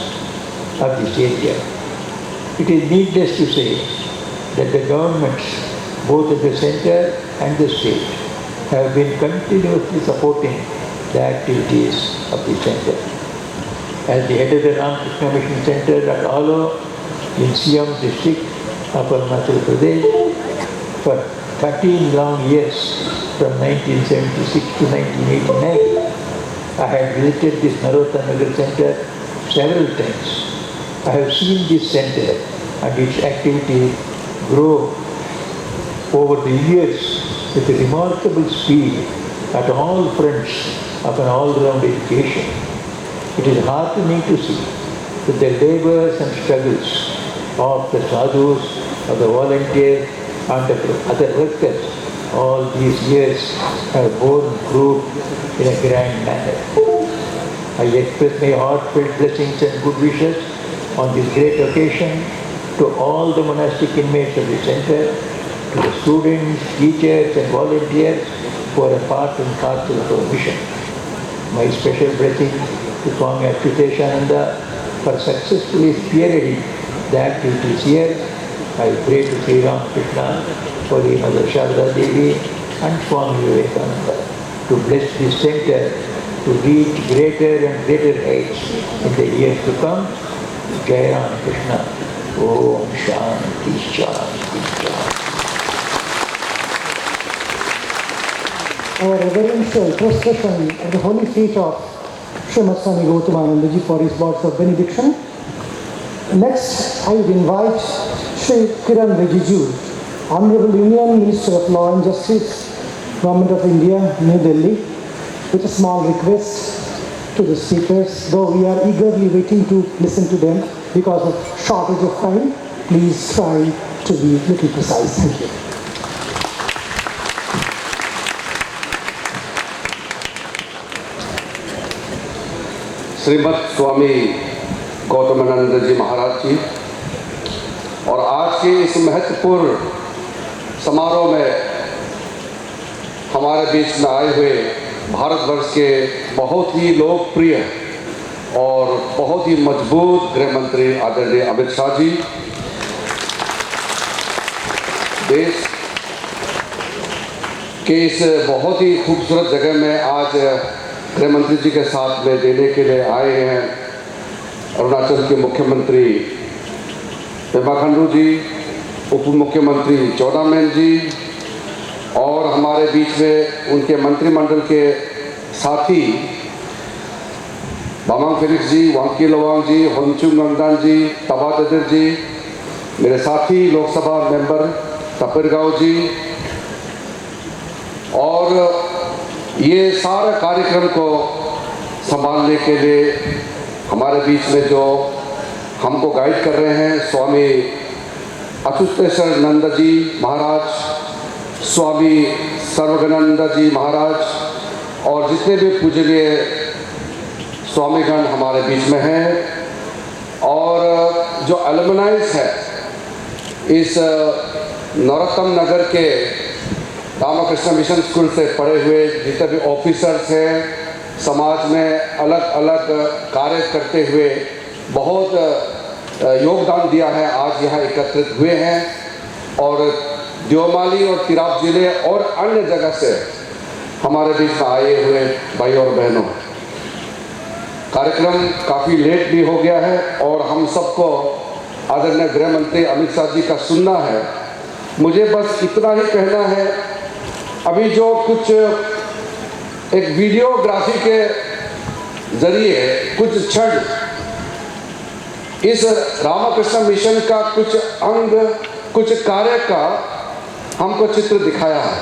of this area. It is needless to say that the governments, both at the center and the state, have been continuously supporting the activities of the center. As the head of the Ramakrishna Mission Center at Alo in Siam district of Arunachal Pradesh, for 13 long years from 1976 to 1989, I had visited this Narottama Nagar Center several times. I have seen this center and its activities grow over the years with a remarkable speed at all fronts of an all-round education. It is heartening to see that the labors and struggles of the sadhus, of the volunteers, and of the other workers all these years have borne fruit in a grand manner. I express my heartfelt blessings and good wishes on this great occasion to all the monastic inmates of the center, to the students, teachers and volunteers who are a part and parcel of our mission. My special blessing to Swami Achyuteshananda for successfully spearheading the activities here. I pray to Sri Ramakrishna, Holy Mother Sharda Devi and Swami Vivekananda to bless this center to reach greater and greater heights in the years to come. Jai Ramakrishna. Om Shanti Shanti Shanti. Our reverential procession at the holy feet of Srimad Swami Gautamananda Ji for his words of benediction. Next, I would invite Shri Kiran Rijiju, Honorable Union Minister of Law and Justice, Government of India, New Delhi, with a small request to the speakers, though we are eagerly waiting to listen to them because of shortage of time. Please try to be a little precise. Thank you. Shrimad Swami Gautamananda ji Maharaj ji और आज के इस महत्वपूर्ण समारोह में हमारे बीच में आए हुए भारतवर्ष के बहुत ही लोकप्रिय और बहुत ही मजबूत गृह मंत्री आदरणीय अमित शाह जी, देश के इस बहुत ही खूबसूरत जगह में आज गृह मंत्री जी के साथ में देने के लिए आए हैं अरुणाचल के मुख्यमंत्री पेमा खांडू जी, उप मुख्यमंत्री चौडामेन जी और हमारे बीच में उनके मंत्रिमंडल के साथी बामांग फेलिक्स जी, वांकी लोवांग जी, होंचुंग नंदन जी, तबा ददर जी, मेरे साथी लोकसभा मेंबर तपिरगांव जी और ये सारा कार्यक्रम को संभालने के लिए हमारे बीच में जो हमको गाइड कर रहे हैं स्वामी अच्युतेश्वर जी महाराज, स्वामी सर्वगणानंद जी महाराज और जितने भी पूजनीय स्वामीगण हमारे बीच में हैं और जो एलुमनाइज है इस नरोत्तम नगर के रामकृष्ण मिशन स्कूल से पढ़े हुए जितने भी ऑफिसर्स हैं, समाज में अलग अलग कार्य करते हुए बहुत योगदान दिया है, आज यहाँ एकत्रित हुए हैं और देवमाली और तिराप जिले और अन्य जगह से हमारे बीच में आए हुए भाई और बहनों, कार्यक्रम काफ़ी लेट भी हो गया है और हम सबको आदरणीय गृह मंत्री अमित शाह जी का सुनना है। मुझे बस इतना ही कहना है, अभी जो कुछ एक वीडियोग्राफी के जरिए कुछ क्षण इस रामकृष्ण मिशन का कुछ अंग, कुछ कार्य का हमको चित्र दिखाया है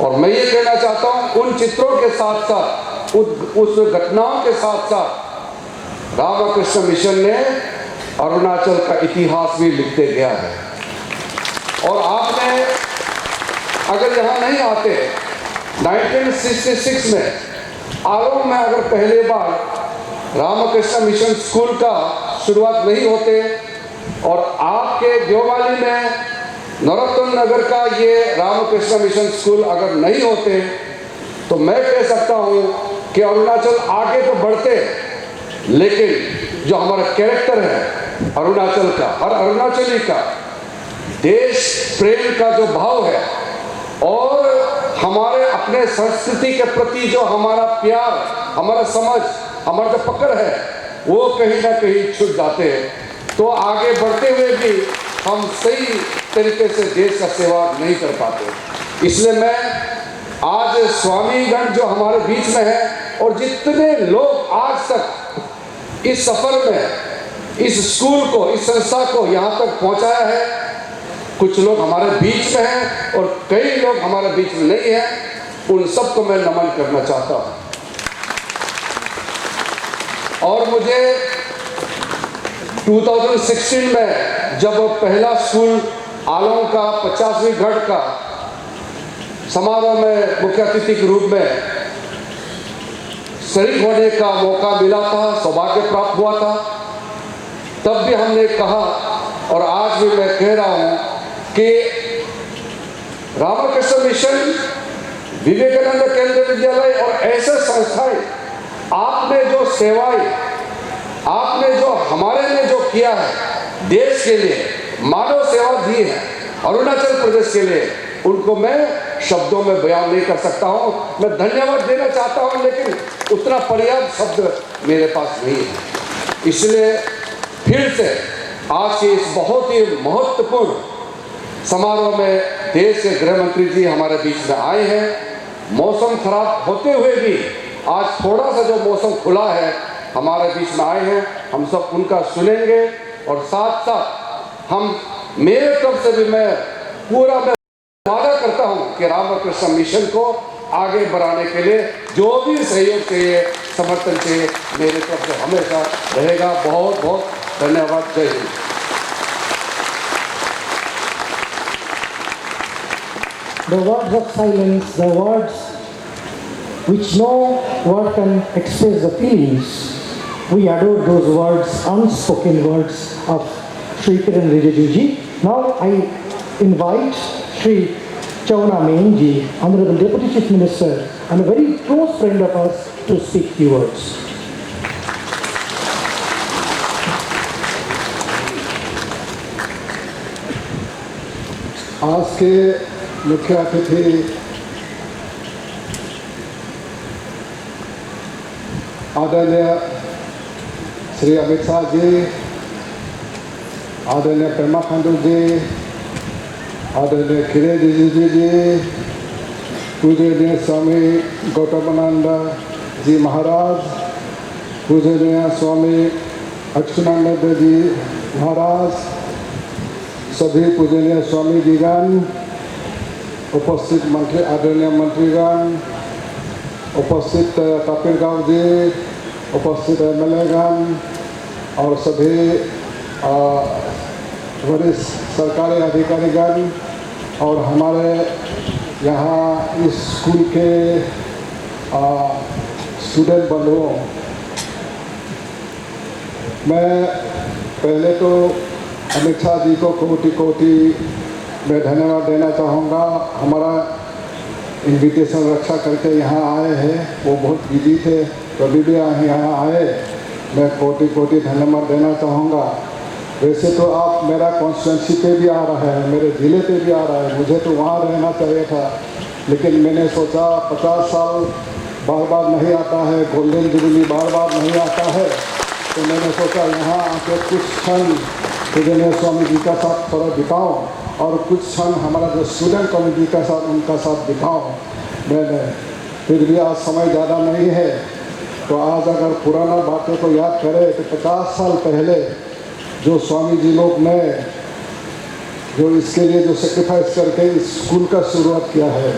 और मैं ये कहना चाहता हूँ उन चित्रों के साथ साथ उस घटनाओं के साथ साथ रामकृष्ण मिशन ने अरुणाचल का इतिहास भी लिखते गया है और आपने अगर यहाँ नहीं आते 1966 में आलोम में अगर पहली बार रामकृष्ण मिशन स्कूल का शुरुआत नहीं होते और आपके देवमाली में नरोत्तम नगर का ये रामकृष्ण मिशन स्कूल अगर नहीं होते तो मैं कह सकता हूँ कि अरुणाचल आगे तो बढ़ते, लेकिन जो हमारा कैरेक्टर है अरुणाचल का, हर अरुणाचली का देश प्रेम का जो भाव है और हमारे अपने संस्कृति के प्रति जो हमारा प्यार, हमारा समझ, हमारा जो पकड़ है वो कहीं ना कहीं छूट जाते हैं। तो आगे बढ़ते हुए भी हम सही तरीके से देश का सेवा नहीं कर पाते। इसलिए मैं आज स्वामीगण जो हमारे बीच में है और जितने लोग आज तक इस सफर में इस स्कूल को, इस संस्था को यहाँ तक पहुँचाया है, कुछ लोग हमारे बीच में हैं और कई लोग हमारे बीच में नहीं हैं, उन सबको मैं नमन करना चाहता हूँ। और मुझे 2016 में जब पहला स्कूल आलोंग का 50वीं गढ़ का समारोह में मुख्य अतिथि के रूप में शरीक होने का मौका मिला था, सौभाग्य प्राप्त हुआ था, तब भी हमने कहा और आज भी मैं कह रहा हूँ कि रामकृष्ण मिशन, विवेकानंद केंद्र विद्यालय और ऐसे संस्थाएं, आपने जो सेवाएं, आपने जो हमारे लिए जो किया है देश के लिए, मानव सेवा दी है अरुणाचल प्रदेश के लिए, उनको मैं शब्दों में बयान नहीं कर सकता हूँ। मैं धन्यवाद देना चाहता हूँ, लेकिन उतना पर्याप्त शब्द मेरे पास नहीं है। इसलिए फिर से आज के इस बहुत ही महत्वपूर्ण समारोह में देश के गृह मंत्री जी हमारे बीच में आए हैं। मौसम खराब होते हुए भी आज थोड़ा सा जो मौसम खुला है हमारे बीच में आए हैं, हम सब उनका सुनेंगे और साथ साथ हम, मेरे तरफ से भी मैं पूरा वादा करता हूं कि रामकृष्ण मिशन को आगे बढ़ाने के लिए जो भी सहयोग चाहिए, समर्थन चाहिए, मेरे तरफ से हमेशा रहेगा। बहुत बहुत धन्यवाद। जय Hind. The words of silence, the words which no word can express the feelings, we adore those words, unspoken words of Sri Kiran Rijiju ji. Now I invite Sri Chawna Main ji, Honorable Deputy Chief Minister and a very close friend of us, to speak few words. आज के मुख्य अतिथि आदरणीय श्री अमित शाह जी, आदरणीय पेमा खांडू जी, आदरणीय किरेन रिजिजू जी, पूजनीय स्वामी गौतमानंद जी महाराज, पूजनीय स्वामी अच्युतानंद जी महाराज, सभी पूजनीय स्वामी जीगण, उपस्थित मंत्री, आदरणीय मंत्रीगण, उपस्थित कपिल गाँव जी, उपस्थित एमएलएगण और सभी वरिष्ठ सरकारी अधिकारीगण और हमारे यहाँ इस स्कूल के स्टूडेंट बंधुओं, मैं पहले तो अमित शाह जी को कोटि कोटि मैं धन्यवाद देना चाहूँगा। हमारा इनविटेशन रक्षा करके यहाँ आए हैं, वो बहुत बिजी थे, कभी भी यहाँ आए, मैं कोटि कोटि धन्यवाद देना चाहूँगा। वैसे तो आप मेरा कॉन्स्टिट्यूंसी पे भी आ रहा है, मेरे ज़िले पे भी आ रहा है, मुझे तो वहाँ रहना चाहिए था, लेकिन मैंने सोचा 50 साल बार बार नहीं आता है, गोल्डन जुबली बार बार नहीं आता है, तो मैंने सोचा यहाँ आके कुछ क्षण पूजनीय स्वामी जी का साथ थोड़ा बिताऊँ और कुछ क्षण हमारा जो स्टूडेंट कम्युनिटी का साथ उनका साथ बिताऊँ। मैंने फिर भी आज समय ज़्यादा नहीं है, तो आज अगर पुराना बातों को याद करें तो 50 साल पहले जो स्वामी जी लोग ने जो इसके लिए जो सेक्रीफाइस करके इस स्कूल का शुरुआत किया है,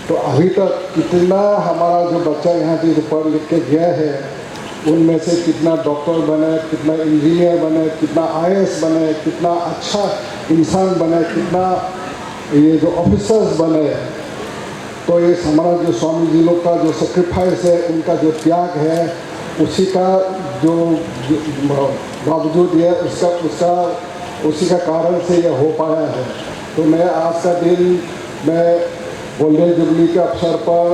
तो अभी तक कितना हमारा जो बच्चा यहाँ से जो पढ़ लिख के गया है, उनमें से कितना डॉक्टर बने, कितना इंजीनियर बने, कितना आईएएस बने, कितना अच्छा इंसान बने, कितना ये जो ऑफिसर्स बने। तो ये हमारा जो स्वामी जी लोग का जो सेक्रीफाइस है, उनका जो त्याग है, उसी का जो बावजूद ये उसी का कारण से ये हो पाया है। तो मैं आज का दिन मैं गोल्डन जुबली के अवसर पर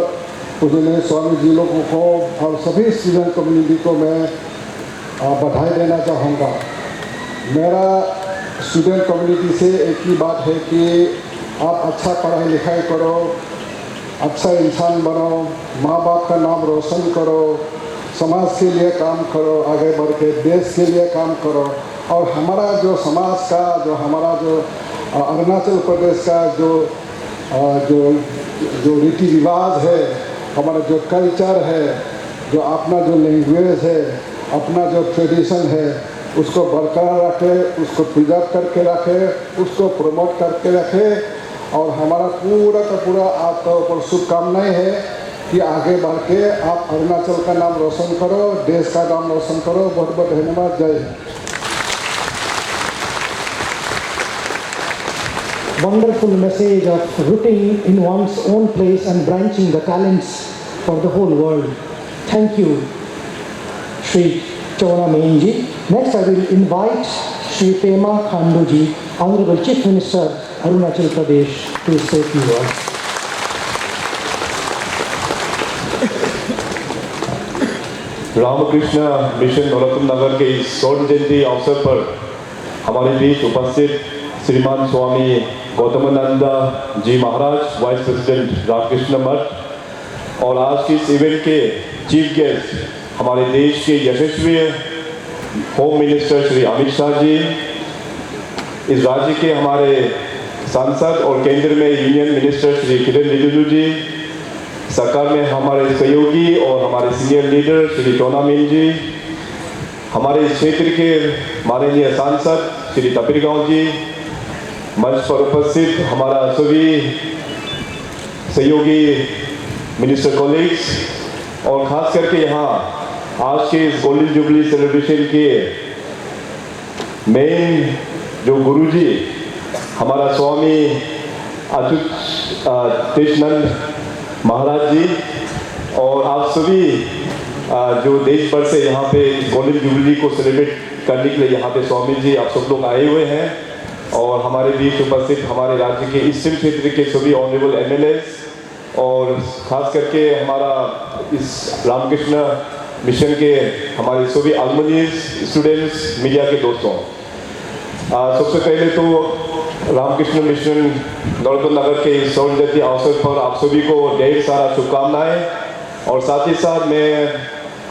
पूजनीय स्वामी जी लोगों को और सभी स्टूडेंट कम्युनिटी को मैं बधाई देना चाहूँगा। मेरा स्टूडेंट कम्युनिटी से एक ही बात है कि आप अच्छा पढ़ाई लिखाई करो, अच्छा इंसान बनो, माँ बाप का नाम रोशन करो, समाज के लिए काम करो, आगे बढ़ के देश के लिए काम करो। और हमारा जो समाज का हमारा जो अरुणाचल प्रदेश का जो रीति रिवाज है, हमारा जो कल्चर है, जो अपना जो लैंग्वेज है, अपना जो ट्रेडिशन है, उसको बरकरार रखे, उसको प्रिजर्व करके रखे, उसको प्रमोट करके रखे। और हमारा पूरा का पूरा आपका ऊपर शुभकामनाएं है कि आगे बढ़ के आप अरुणाचल का नाम रोशन करो, देश का नाम रोशन करो। बहुत बहुत धन्यवाद। जय Hind. Wonderful message of rooting in one's own place and branching the talents for the whole world. Thank you, Shri Chona Mainji. Next, I will invite Shri Pema Khandu ji, Honorable Chief Minister, Arunachal Pradesh, to say a few words. Ramakrishna mission Narottam Nagar के इस स्वर्ण जयंती अवसर पर हमारे बीच उपस्थित श्रीमान स्वामी गौतमानंद जी महाराज, vice president Ramakrishna मठ, और आज के इस इवेंट के चीफ गेस्ट हमारे देश के यशस्वी होम मिनिस्टर श्री अमित शाह जी, इस राज्य के हमारे सांसद और केंद्र में यूनियन मिनिस्टर श्री किरण रिजिजू जी, सरकार में हमारे सहयोगी और हमारे सीनियर लीडर श्री चोना मीन जी, हमारे क्षेत्र के माननीय सांसद श्री तपिरगांव जी, मंच पर उपस्थित हमारा सभी सहयोगी मिनिस्टर कॉलीग्स, और ख़ास करके यहाँ आज के इस गोल्डन जुबली सेलिब्रेशन के मेन जो गुरुजी हमारा स्वामी अच्युत कृष्णनंद महाराज जी, और आप सभी जो देश भर से यहाँ पे गोल्डन जुबली को सेलिब्रेट करने के लिए यहाँ पे स्वामी जी आप सब लोग आए हुए हैं, और हमारे बीच उपस्थित हमारे राज्य के ईस्टर्न क्षेत्र के सभी ऑनरेबल एमएलएस, और ख़ास करके हमारा इस रामकृष्ण मिशन के हमारे सभी अलमनीज, स्टूडेंट्स, मीडिया के दोस्तों, सबसे पहले तो रामकृष्ण मिशन नरोत्तम नगर के स्वर्ण जयंती अवसर पर आप सभी को ढेर सारा शुभकामनाएं। और साथ ही साथ मैं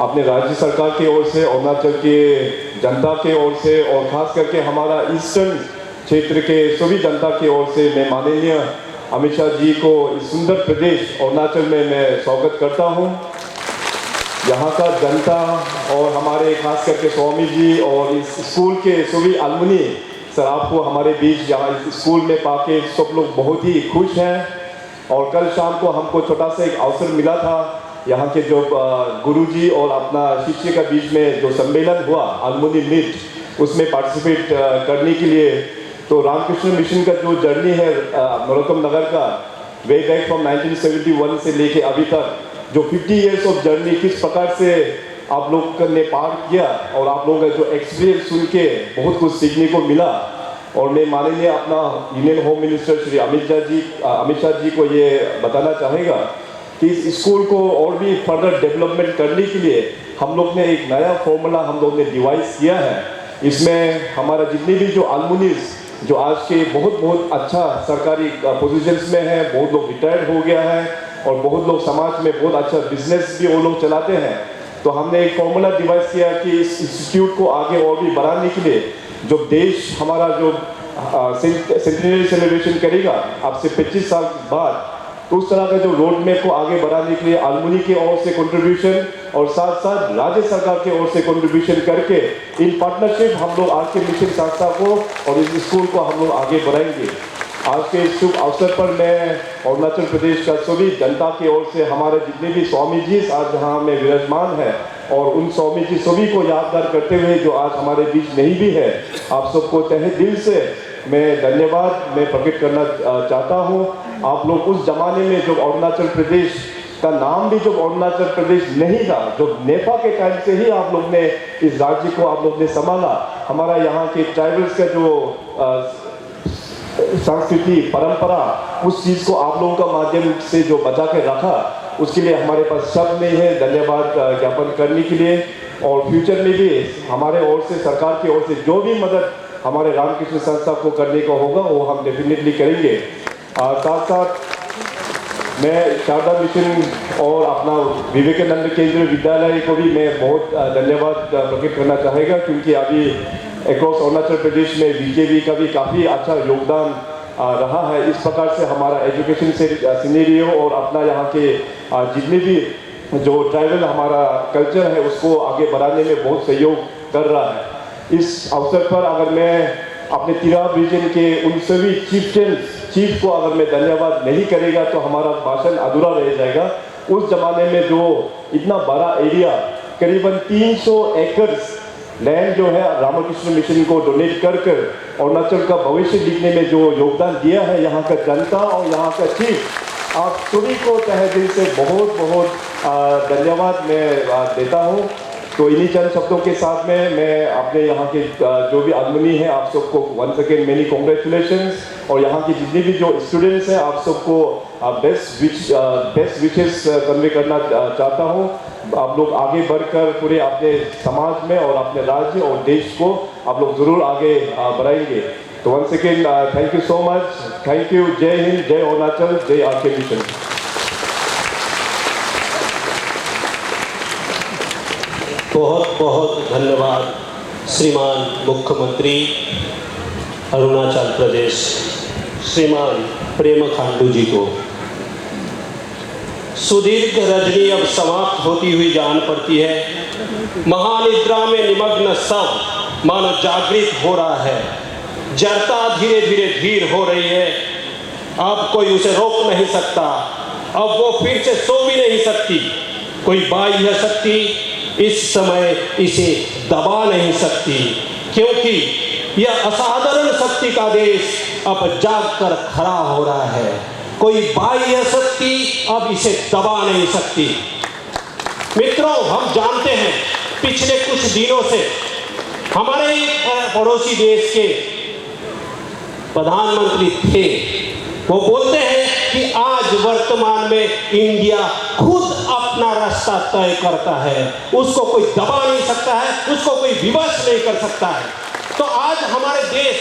अपने राज्य सरकार की ओर से, अरुणाचल के जनता की ओर से, और ख़ास करके हमारा ईस्टर्न क्षेत्र के सभी जनता की ओर से मैं माननीय अमित शाह जी को इस सुंदर प्रदेश अरुणाचल में मैं स्वागत करता हूं। यहाँ का जनता और हमारे खास करके स्वामी जी और इस स्कूल के सभी अलमुनी सर, आपको हमारे बीच यहाँ इस स्कूल में पाके सब लोग बहुत ही खुश हैं। और कल शाम को हमको छोटा सा एक अवसर मिला था, यहाँ के जो गुरुजी और अपना शिष्य का बीच में जो सम्मेलन हुआ अलमुनी मीट, उसमें पार्टिसिपेट करने के लिए। तो रामकृष्ण मिशन का जो जर्नी है नरोत्तम नगर का, वे बैक फ्रॉम 1971 से लेके अभी तक जो 50 इयर्स ऑफ जर्नी किस प्रकार से आप लोग ने पार किया, और आप लोगों का जो एक्सपीरियंस सुन के बहुत कुछ सीखने को मिला। और मैं माननीय अपना union home minister Shri Amit Shah ji को ये बताना चाहेगा कि इस स्कूल को और भी फर्दर डेवलपमेंट करने के लिए हम लोग ने एक नया फॉर्मूला हम लोग ने डिवाइस किया है। इसमें हमारा जितने भी जो अलमुनीज जो आज के बहुत अच्छा सरकारी पोजीशंस में है, बहुत लोग रिटायर्ड हो गया है, और बहुत लोग समाज में बहुत अच्छा बिजनेस भी वो लोग चलाते हैं। तो हमने एक फॉर्मूला डिवाइस किया कि इस इंस्टीट्यूट को आगे और भी बढ़ाने के लिए जो देश हमारा जो सेंटिनरी सेलिब्रेशन करेगा अब से 25 साल बाद, तो उस तरह का जो रोड मैप को आगे बढ़ाने के लिए अलमुनी की ओर से कंट्रीब्यूशन और साथ साथ राज्य सरकार की ओर से कंट्रीब्यूशन करके इन पार्टनरशिप हम लोग आज के मिशन संस्था को और इस स्कूल को हम लोग आगे बढ़ाएंगे। आज के इस शुभ अवसर पर मैं अरुणाचल प्रदेश का सभी जनता की ओर से हमारे जितने भी स्वामी जी आज यहाँ में विराजमान है, और उन स्वामी जी सभी को यादगार करते हुए जो आज हमारे बीच नहीं भी है, आप सबको तहे दिल से मैं धन्यवाद मैं प्रकट करना चाहता हूँ। आप लोग उस जमाने में जो अरुणाचल प्रदेश का नाम भी जब अरुणाचल प्रदेश नहीं था, जब नेपा के टाइम से ही आप लोग ने इस राज्य को आप लोग ने संभाला। हमारा यहाँ के ट्राइबल्स का जो संस्कृति परंपरा, उस चीज़ को आप लोगों का माध्यम से जो बचा के रखा, उसके लिए हमारे पास शब्द नहीं है धन्यवाद ज्ञापन करने के लिए। और फ्यूचर में भी हमारे ओर से, सरकार की ओर से जो भी मदद हमारे रामकृष्ण संस्था को करने का होगा वो हम डेफिनेटली करेंगे। साथ साथ मैं शारदा मिशन और अपना विवेकानंद केंद्रीय विद्यालय को भी मैं बहुत धन्यवाद प्रकट करना चाहेगा, क्योंकि अभी अक्रॉस अरुणाचल प्रदेश में बीजेपी का भी काफ़ी अच्छा योगदान रहा है। इस प्रकार से हमारा एजुकेशन से सिनेरियो और अपना यहाँ के जितने भी जो ट्राइबल हमारा कल्चर है उसको आगे बढ़ाने में बहुत सहयोग कर रहा है। इस अवसर पर अगर मैं अपने तिराप रीजन के उन सभी चीफ को अगर मैं धन्यवाद नहीं करेगा तो हमारा भाषण अधूरा रह जाएगा। उस जमाने में जो इतना बड़ा एरिया, करीबन 300 एकड़ लैंड जो है रामकृष्ण मिशन को डोनेट कर अरुणाचल का भविष्य लिखने में जो योगदान दिया है यहाँ का जनता और यहाँ का चीफ, आप सभी को तहे दिल से बहुत बहुत धन्यवाद मैं देता हूँ। तो इन्हीं चंद शब्दों के साथ में मैं अपने यहाँ के जो भी आदमी हैं आप सबको वंस अगेन मेनी कॉन्ग्रेचुलेशंस, और यहाँ के जितने भी जो स्टूडेंट्स हैं आप सबको बेस्ट विशेस कन्वे करना चाहता हूँ। आप लोग आगे बढ़कर पूरे अपने समाज में और अपने राज्य और देश को आप लोग ज़रूर आगे बढ़ाएंगे। तो once again thank you so much, thank you. जय हिंद, जय अरुणाचल, जय आरके मिशन। बहुत बहुत धन्यवाद श्रीमान मुख्यमंत्री अरुणाचल प्रदेश श्रीमान पेमा खांडू जी को। सुदीर्घ रजनी अब समाप्त होती हुई जान पड़ती है। महानिद्रा में निमग्न सब मानो जागृत हो रहा है। जड़ता धीरे धीरे धीर हो रही है। अब कोई उसे रोक नहीं सकता। अब वो फिर से सो भी नहीं सकती। कोई बाह्य शक्ति इस समय इसे दबा नहीं सकती, क्योंकि यह असाधारण शक्ति का देश अब जाग कर खड़ा हो रहा है। कोई बाह्य शक्ति अब इसे दबा नहीं सकती। मित्रों, हम जानते हैं पिछले कुछ दिनों से हमारे पड़ोसी देश के प्रधानमंत्री थे, वो बोलते हैं कि आज वर्तमान में इंडिया खुद अपना रास्ता तय करता है, उसको कोई दबा नहीं सकता है, उसको कोई विवश नहीं कर सकता है। तो आज हमारे देश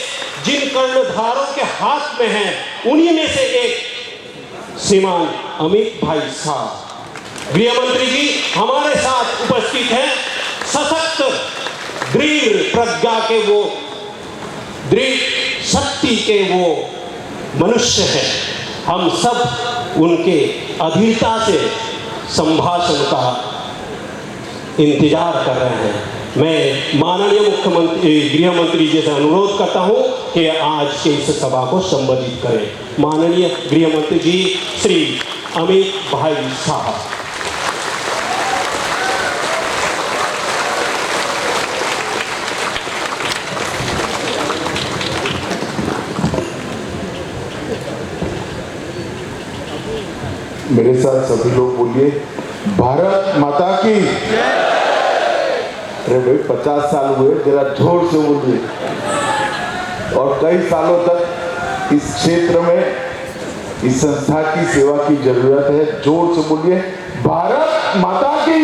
जिन कर्णधारों के हाथ में है, उन्हीं में से एक श्रीमान अमित भाई शाह गृह मंत्री जी हमारे साथ उपस्थित हैं। सशक्त दृढ़ प्रज्ञा के वो, दृढ़ शक्ति के वो मनुष्य हैं। हम सब उनके अधीरता से संभाषण का इंतजार कर रहे हैं। मैं माननीय मुख्यमंत्री गृह मंत्री जी से अनुरोध करता हूं कि आज के इस सभा को संबोधित करें। माननीय गृह मंत्री जी श्री अमित भाई शाह। मेरे साथ सभी लोग बोलिए, भारत माता की। अरे भाई 50 साल हुए, जरा जोर से बोलिए। और कई सालों तक इस क्षेत्र में इस संस्था की सेवा की जरूरत है। जोर से बोलिए, भारत माता की।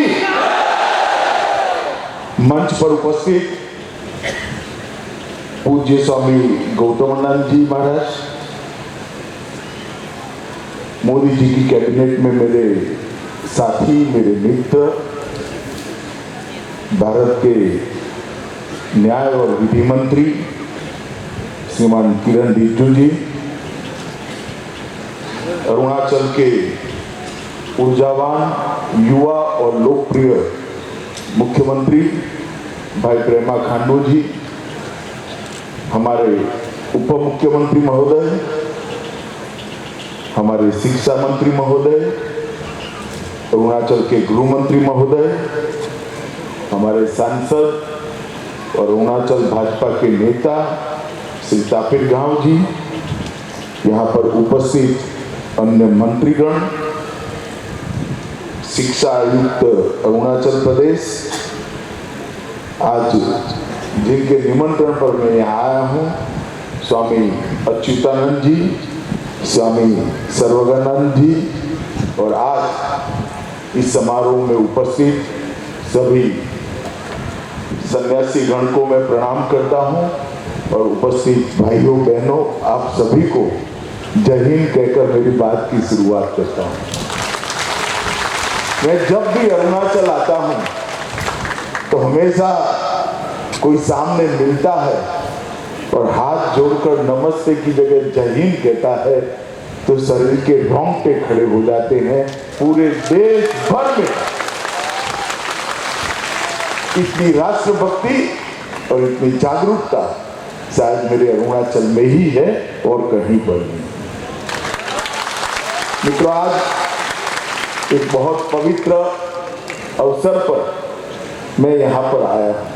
मंच पर उपस्थित पूज्य स्वामी गौतमानंद जी महाराज, मोदी जी की कैबिनेट में मेरे साथी, मेरे मित्र, भारत के न्याय और विधि मंत्री श्रीमान किरण रिजिजू जी, अरुणाचल के ऊर्जावान, युवा और लोकप्रिय मुख्यमंत्री भाई पेमा खांडू जी, हमारे उप मुख्यमंत्री महोदय, हमारे शिक्षा मंत्री महोदय, अरुणाचल के गृह मंत्री महोदय, हमारे सांसद और अरुणाचल भाजपा के नेता श्री तापिर गांव जी, यहाँ पर उपस्थित अन्य मंत्रीगण, शिक्षा आयुक्त अरुणाचल प्रदेश, आज जिनके निमंत्रण पर मैं यहाँ आया हूँ, स्वामी अच्युतानंद जी, स्वामी सर्वज्ञानंद जी, और आज इस समारोह में उपस्थित सभी सन्यासी गण को मैं प्रणाम करता हूँ और उपस्थित भाइयों बहनों आप सभी को जय हिंद कहकर मेरी बात की शुरुआत करता हूँ। मैं जब भी अरुणाचल आता हूँ तो हमेशा कोई सामने मिलता है और हाथ जोड़कर नमस्ते की जगह जय हिंद कहता है तो शरीर के रोंगटे खड़े हो जाते हैं। पूरे देश भर में इतनी राष्ट्रभक्ति और इतनी जागरूकता शायद मेरे अरुणाचल में ही है और कहीं पर नहीं। मित्रों, आज एक बहुत पवित्र अवसर पर मैं यहाँ पर आया हूँ।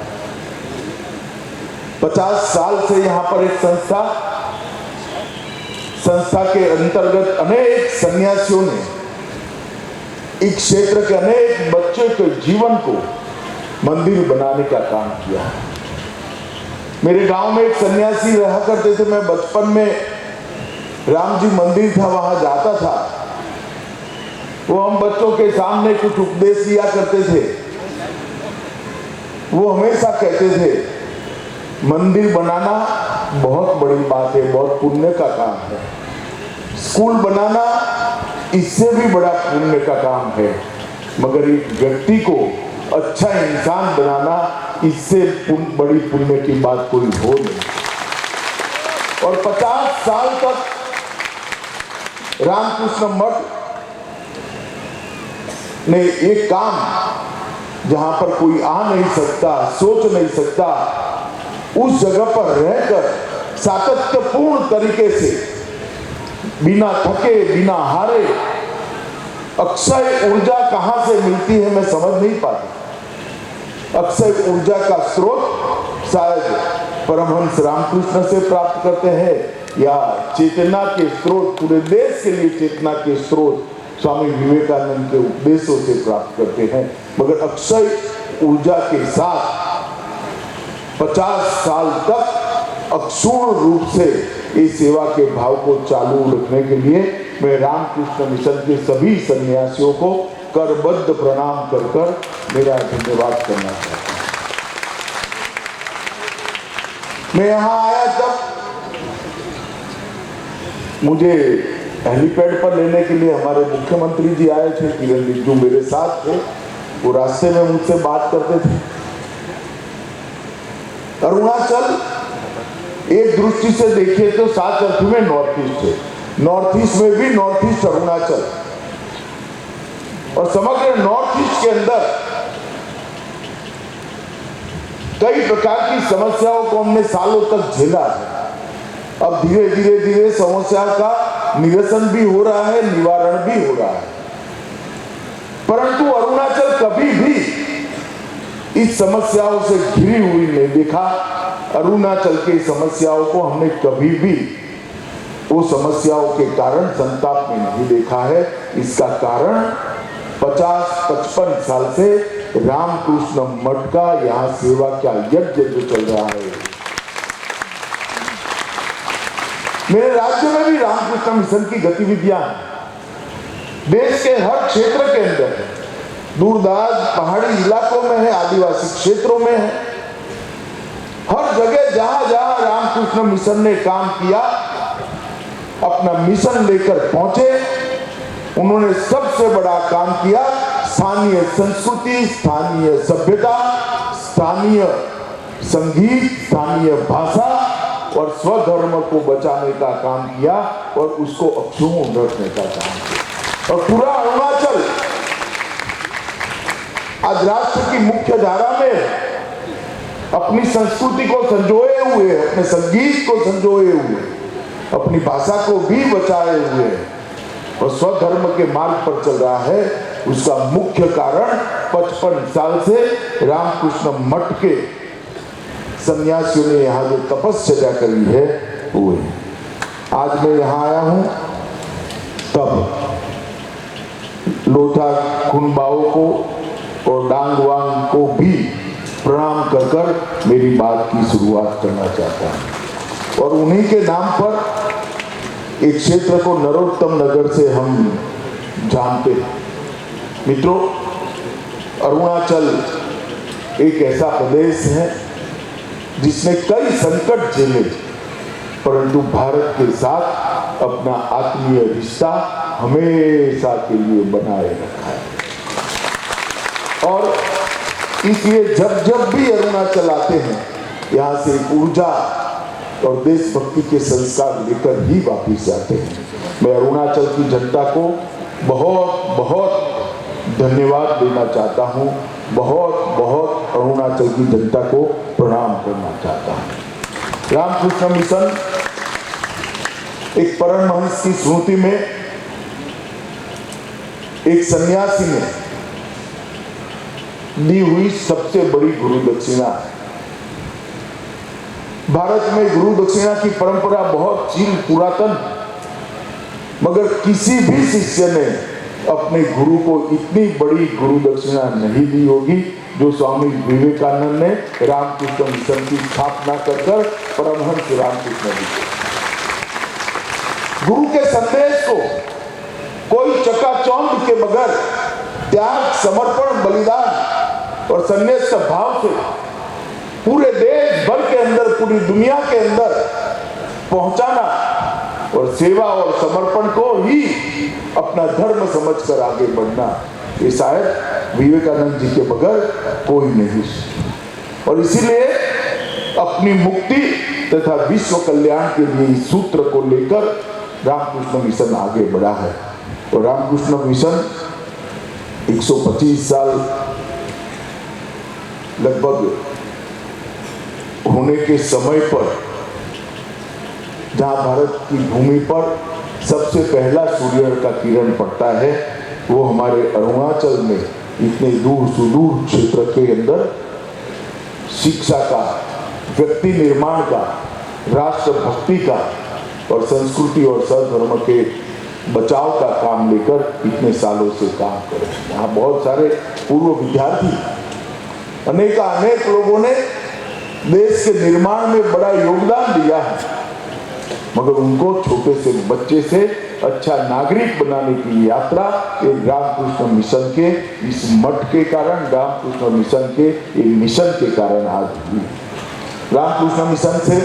50 साल से यहाँ पर एक संस्था के अंतर्गत अनेक सन्यासियों ने इस क्षेत्र के अनेक बच्चों के जीवन को मंदिर बनाने का काम किया। मेरे गांव में एक सन्यासी रहा करते थे। मैं बचपन में राम जी मंदिर था, वहां जाता था। वो हम बच्चों के सामने कुछ उपदेश दिया करते थे। वो हमेशा कहते थे मंदिर बनाना बहुत बड़ी बात है, बहुत पुण्य का काम है। स्कूल बनाना इससे भी बड़ा पुण्य का काम है, मगर एक व्यक्ति को अच्छा इंसान बनाना इससे बड़ी पुण्य की बात कोई हो नहीं। और 50 साल तक रामकृष्ण मठ ने एक काम जहां पर कोई आ नहीं सकता, सोच नहीं सकता, उस जगह पर रहकर सातत्यपूर्ण तरीके से बिना थके बिना हारे, अक्षय ऊर्जा कहां से मिलती है मैं समझ नहीं पाता। अक्षय ऊर्जा का स्रोत शायद परमहंस रामकृष्ण से प्राप्त करते हैं या चेतना के स्रोत, पूरे देश के लिए चेतना के स्रोत स्वामी विवेकानंद के उपदेशों से प्राप्त करते हैं। मगर अक्षय ऊर्जा के साथ 50 साल तक अक्षुण्ण रूप से इस सेवा के भाव को चालू रखने के लिए मैं रामकृष्ण मिशन के सभी सन्यासियों को करबद्ध प्रणाम कर मेरा धन्यवाद करना चाहता हूं। मैं यहां आया तब मुझे हेलीपैड पर लेने के लिए हमारे मुख्यमंत्री जी आए थे, किरण रिजिजू मेरे साथ थे। वो रास्ते में मुझसे बात करते थे। अरुणाचल एक दृष्टि से देखिए तो 7 अर्थ में नॉर्थ ईस्ट है। नॉर्थ ईस्ट में भी नॉर्थ ईस्ट अरुणाचल, और समग्र नॉर्थ ईस्ट के अंदर कई प्रकार की समस्याओं को हमने सालों तक झेला है। अब धीरे धीरे समस्या का निरसन भी हो रहा है, निवारण भी हो रहा है। परंतु अरुणाचल कभी भी इस समस्याओं से घिरी हुई नहीं देखा। अरुणाचल की समस्याओं को हमने कभी भी वो समस्याओं के कारण संताप में नहीं देखा है। इसका कारण 50-55 साल से रामकृष्ण मठ का यहाँ सेवा का यज्ञ जो चल रहा है। मेरे राज्य में भी रामकृष्ण मिशन की गतिविधियां देश के हर क्षेत्र के अंदर है। दूरदराज पहाड़ी इलाकों में है, आदिवासी क्षेत्रों में है। हर जगह जहां जहां रामकृष्ण मिशन ने काम किया, अपना मिशन लेकर पहुंचे, उन्होंने सबसे बड़ा काम किया। स्थानीय संस्कृति, स्थानीय सभ्यता, स्थानीय संगीत, स्थानीय भाषा और स्वधर्म को बचाने का काम किया और उसको अक्षुण्ण रखने का काम किया। और पूरा अरुणाचल आज राष्ट्र की मुख्य धारा में अपनी संस्कृति को संजोए हुए, अपने संगीत को संजोए हुए, अपनी भाषा को भी बचाए हुए और स्वधर्म के मार्ग पर चल रहा है। उसका मुख्य कारण 55 साल से रामकृष्ण मठ के सन्यासियों ने यहाँ जो तपस्या करी है वो है। आज मैं यहाँ आया हूँ तब लोथा खुनबाओ तावांग वांग को भी प्रणाम कर कर मेरी बात की शुरुआत करना चाहता हूं। और उन्हीं के नाम पर एक क्षेत्र को नरोत्तम नगर से हम जानते हैं। मित्रों, अरुणाचल एक ऐसा प्रदेश है जिसने कई संकट झेले, परंतु भारत के साथ अपना आत्मीय रिश्ता हमेशा के लिए बनाए रखा है। और इसलिए जब जब भी अरुणाचल आते हैं, यहाँ से एक ऊर्जा और देशभक्ति के संस्कार लेकर ही वापिस जाते हैं। मैं अरुणाचल की जनता को बहुत बहुत धन्यवाद देना चाहता हूँ, बहुत बहुत अरुणाचल की जनता को प्रणाम करना चाहता हूँ। रामकृष्ण मिशन एक परमहंस की स्मृति में एक सन्यासी ने दी हुई सबसे बड़ी गुरु दक्षिणा है। भारत में गुरु दक्षिणा की परंपरा बहुत चिर पुरातन, मगर किसी भी शिष्य ने अपने गुरु को इतनी बड़ी गुरु दक्षिणा नहीं दी होगी जो स्वामी विवेकानंद ने रामकृष्ण मिशन की स्थापना कर परमहंस रामकृष्ण जी को। गुरु के संदेश को कोई चकाचौंध के बगैर त्याग, समर्पण, बलिदान और संन्यास भाव से पूरे देश भर के अंदर, पूरी दुनिया के अंदर पहुंचाना और सेवा और समर्पण को ही अपना धर्म समझकर आगे बढ़ना, ये शायद विवेकानंद जी के बगैर कोई नहीं। और इसीलिए अपनी मुक्ति तथा विश्व कल्याण के लिए इस सूत्र को लेकर रामकृष्ण मिशन आगे बढ़ा है। और रामकृष्ण मिशन 125 साल लगभग होने के समय पर, जहां भारत की भूमि पर सबसे पहला सूर्य का किरण पड़ता है, वो हमारे अरुणाचल में इतने दूर सुदूर क्षेत्र के अंदर शिक्षा का, व्यक्ति निर्माण का, राष्ट्र भक्ति का और संस्कृति और सद्धर्म के बचाव का काम लेकर इतने सालों से काम कर रहे हैं। यहाँ बहुत सारे पूर्व विद्यार्थी, अनेक लोगों ने देश के निर्माण में बड़ा योगदान दिया है, मगर उनको छोटे से बच्चे से अच्छा नागरिक बनाने की यात्रा एक रामकृष्ण मिशन के इस मठ के कारण, रामकृष्ण मिशन के एक मिशन के कारण आज हुई। रामकृष्ण मिशन से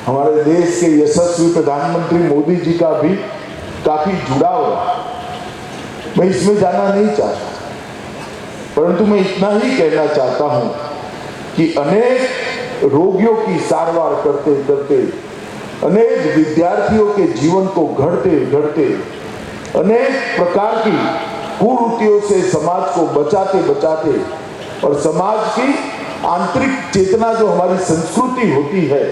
हमारे देश के यशस्वी प्रधानमंत्री मोदी जी का भी काफी जुड़ाव रहा। मैं इसमें जाना नहीं चाहता, परंतु मैं इतना ही कहना चाहता हूं कि अनेक रोगियों की सारवार करते करते, अनेक विद्यार्थियों के जीवन को गढ़ते, अनेक प्रकार की कुरीतियों से समाज को बचाते और समाज की आंतरिक चेतना जो हमारी संस्कृति होती है,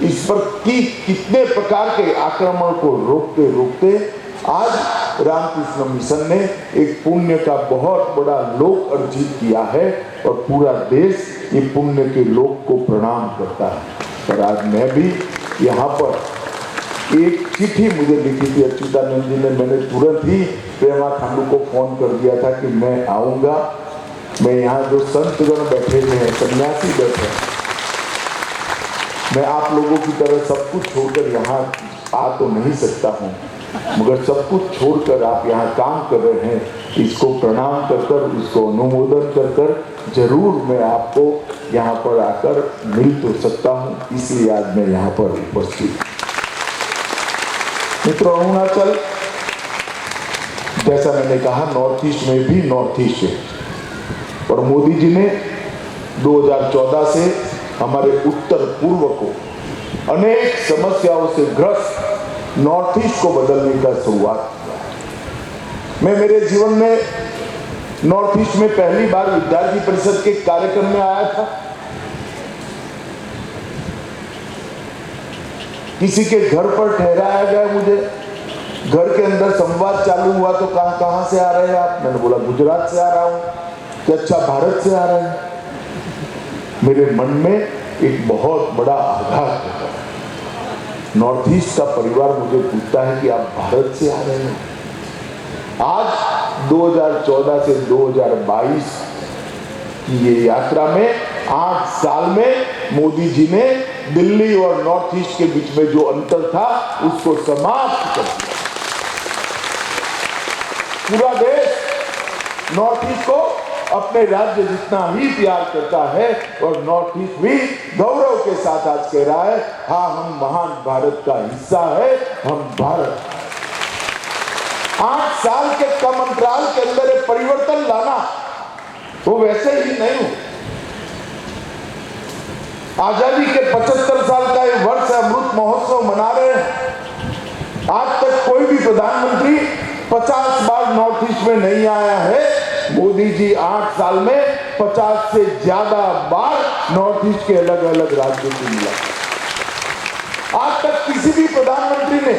इस पर की कितने प्रकार के आक्रमण को रोकते आज रामकृष्ण मिशन ने एक पुण्य का बहुत बड़ा लोक अर्जित किया है और पूरा देश ये पुण्य के लोक को प्रणाम करता है। और आज मैं भी यहाँ पर एक चिट्ठी मुझे लिखी थी अच्युतानंद जी ने, मैंने तुरंत ही प्रेमा खांडू को फोन कर दिया था कि मैं आऊँगा। मैं यहाँ जो संतगण बैठे हुए हैं, सन्यासी बैठे हैं, मैं आप लोगों की तरह सब कुछ छोड़कर यहाँ आ तो नहीं सकता हूँ, मगर सब कुछ छोड़कर आप यहाँ काम कर रहे हैं, इसको प्रणाम कर इसको अनुमोदन कर जरूर मैं आपको यहाँ पर आकर मिल तो सकता हूँ, इसलिए आज मैं यहाँ पर उपस्थित। मित्रों, अरुणाचल जैसा मैंने कहा नॉर्थ ईस्ट में भी नॉर्थ ईस्ट है, और मोदी जी ने 2014 से हमारे उत्तर पूर्व को अनेक समस्याओं से ग्रस्त नॉर्थ ईस्ट को बदलने का शुरुआत किया। मैं मेरे जीवन में नॉर्थ ईस्ट में पहली बार विद्यार्थी परिषद के कार्यक्रम में आया था। किसी के घर पर ठहराया गया, मुझे घर के अंदर संवाद चालू हुआ तो कहां से आ रहे हैं आप? मैंने बोला गुजरात से आ रहा हूं। कि अच्छा, भारत से आ रहे हैं? मेरे मन में एक बहुत बड़ा आघात होता है। नॉर्थ ईस्ट का परिवार मुझे पूछता है कि आप भारत से आ रहे हैं। आज 2014 से 2022 कि ये यात्रा में 8 साल में मोदी जी ने दिल्ली और नॉर्थ ईस्ट के बीच में जो अंतर था उसको समाप्त कर दिया। पूरा देश नॉर्थ ईस्ट को अपने राज्य जितना ही प्यार करता है और नॉर्थ ईस्ट भी गौरव के साथ आज कह रहा है, हाँ हम महान भारत का हिस्सा है, हम भारत। 8 साल के कम अंतराल के अंदर एक परिवर्तन लाना वो वैसे ही नहीं हो। आजादी के 75 साल का ये वर्ष अमृत महोत्सव मना रहे हैं। आज तक कोई भी प्रधानमंत्री 50 बार नॉर्थ ईस्ट में नहीं आया है। मोदी जी 8 साल में 50 से ज्यादा बार नॉर्थ ईस्ट के अलग अलग राज्यों को मिला। आज तक किसी भी प्रधानमंत्री ने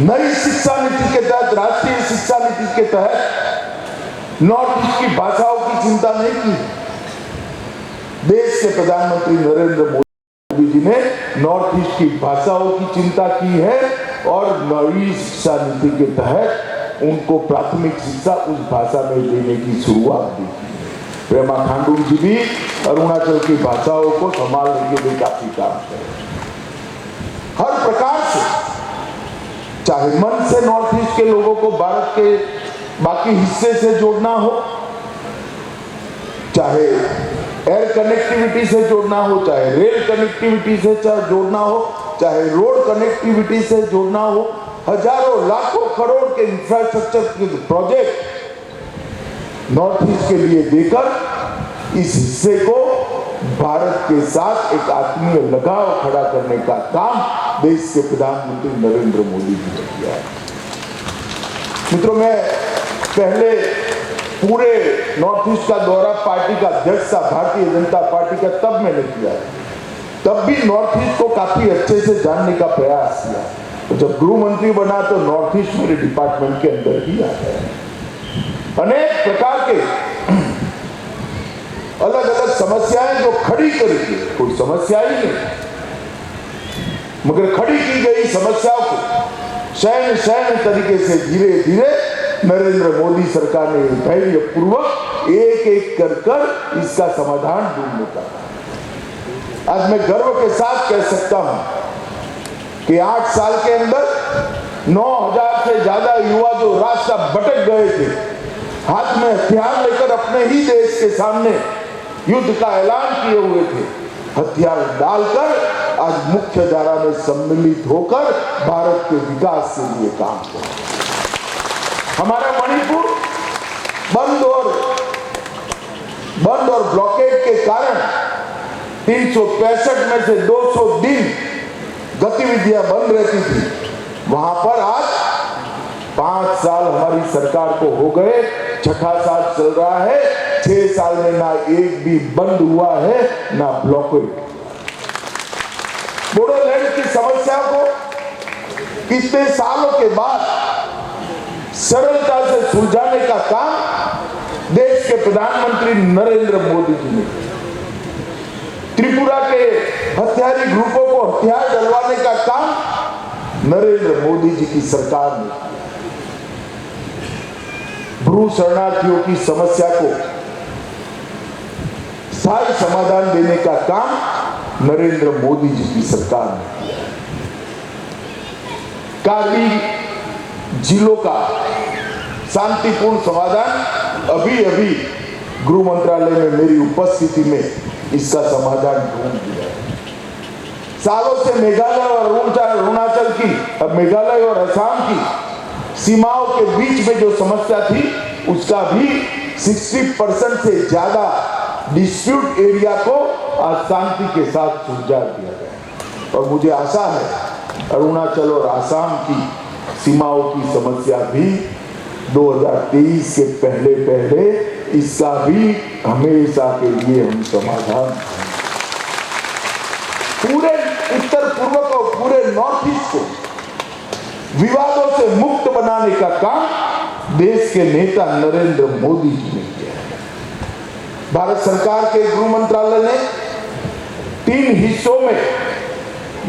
नई शिक्षा नीति के तहत, राष्ट्रीय शिक्षा नीति के तहत नॉर्थ ईस्ट की भाषाओं की चिंता नहीं की। देश के प्रधानमंत्री नरेंद्र मोदी जी ने नॉर्थ ईस्ट की भाषाओं की चिंता की है और नई शिक्षा नीति के तहत उनको प्राथमिक शिक्षा उस भाषा में देने की शुरुआत की। पेमा खांडू जी भी अरुणाचल की भाषाओं को संभालने के लिए काफी काम करे। हर प्रकार से, चाहे मन से नॉर्थ ईस्ट के लोगों को भारत के बाकी हिस्से से जोड़ना हो, चाहे एयर कनेक्टिविटी से जोड़ना हो, चाहे रेल कनेक्टिविटी से जोड़ना हो, चाहे रोड कनेक्टिविटी से जोड़ना हो, हजारों लाखों करोड़ के इंफ्रास्ट्रक्चर के प्रोजेक्ट नॉर्थ ईस्ट के लिए देकर इस हिस्से को भारत के साथ एक आत्मीय लगाव खड़ा करने का काम देश के प्रधानमंत्री नरेंद्र मोदी जी ने किया है। मित्रों, मैं पहले पूरे नॉर्थ ईस्ट का दौरा पार्टी का अध्यक्ष था, भारतीय जनता पार्टी का, तब मैंने किया। तब भी नॉर्थ ईस्ट को काफी अच्छे से जानने का प्रयास किया। तो जब गृह मंत्री बना तो नॉर्थ ईस्ट मेरे डिपार्टमेंट के अंदर ही आता है। अनेक प्रकार के अलग अलग समस्याएं जो खड़ी करी थी, कोई समस्या ही नहीं, मगर खड़ी की गई समस्याओं को सैन्य तरीके से धीरे धीरे नरेंद्र मोदी सरकार ने धैर्य पूर्वक एक एक कर इसका समाधान ढूंढने का। आज मैं गर्व के साथ कह सकता हूं कि 8 साल के अंदर 9000 से ज्यादा युवा जो रास्ता भटक गए थे, हाथ में हथियार लेकर अपने ही देश के सामने युद्ध का ऐलान किए हुए थे, हथियार डालकर आज मुख्य धारा में सम्मिलित होकर भारत के विकास के लिए काम कर। हमारा मणिपुर बंद और ब्लॉकेड के कारण 365 में से 200 दिन गतिविधियां बंद रहती थी। वहां पर आज 5 साल हमारी सरकार को हो गए, छठा साल चल रहा है। 6 साल में ना एक भी बंद हुआ है, ना ब्लॉकेड। बोडोलैंड की समस्या को इतने सालों के बाद सरलता से सुलझाने का काम देश के प्रधानमंत्री नरेंद्र मोदी जी ने, त्रिपुरा के हथियारी ग्रुपों को हथियार डलवाने का काम नरेंद्र मोदी जी की सरकार ने, भ्रू शरणार्थियों की समस्या को स्थायी समाधान देने का काम नरेंद्र मोदी जी की सरकार ने किया। कारगिल जिलों का शांतिपूर्ण समाधान अभी अभी गृह मंत्रालय में मेरी उपस्थिति में इसका समाधान ढूंढ दिया। सालों से मेघालय और अरुणाचल की, अब मेघालय और असम की सीमाओं के बीच में जो समस्या थी उसका भी 60% से ज्यादा डिस्प्यूट एरिया को आज शांति के साथ सुलझा दिया गया। और मुझे आशा है अरुणाचल और असम की सीमाओं की समस्या भी 2023 के पहले इसका भी हमेशा के लिए हम समाधान, पूरे उत्तर पूर्व को, पूरे नॉर्थ ईस्ट को विवादों से मुक्त बनाने का काम देश के नेता नरेंद्र मोदी जी ने किया है। भारत सरकार के गृह मंत्रालय ने 3 हिस्सों में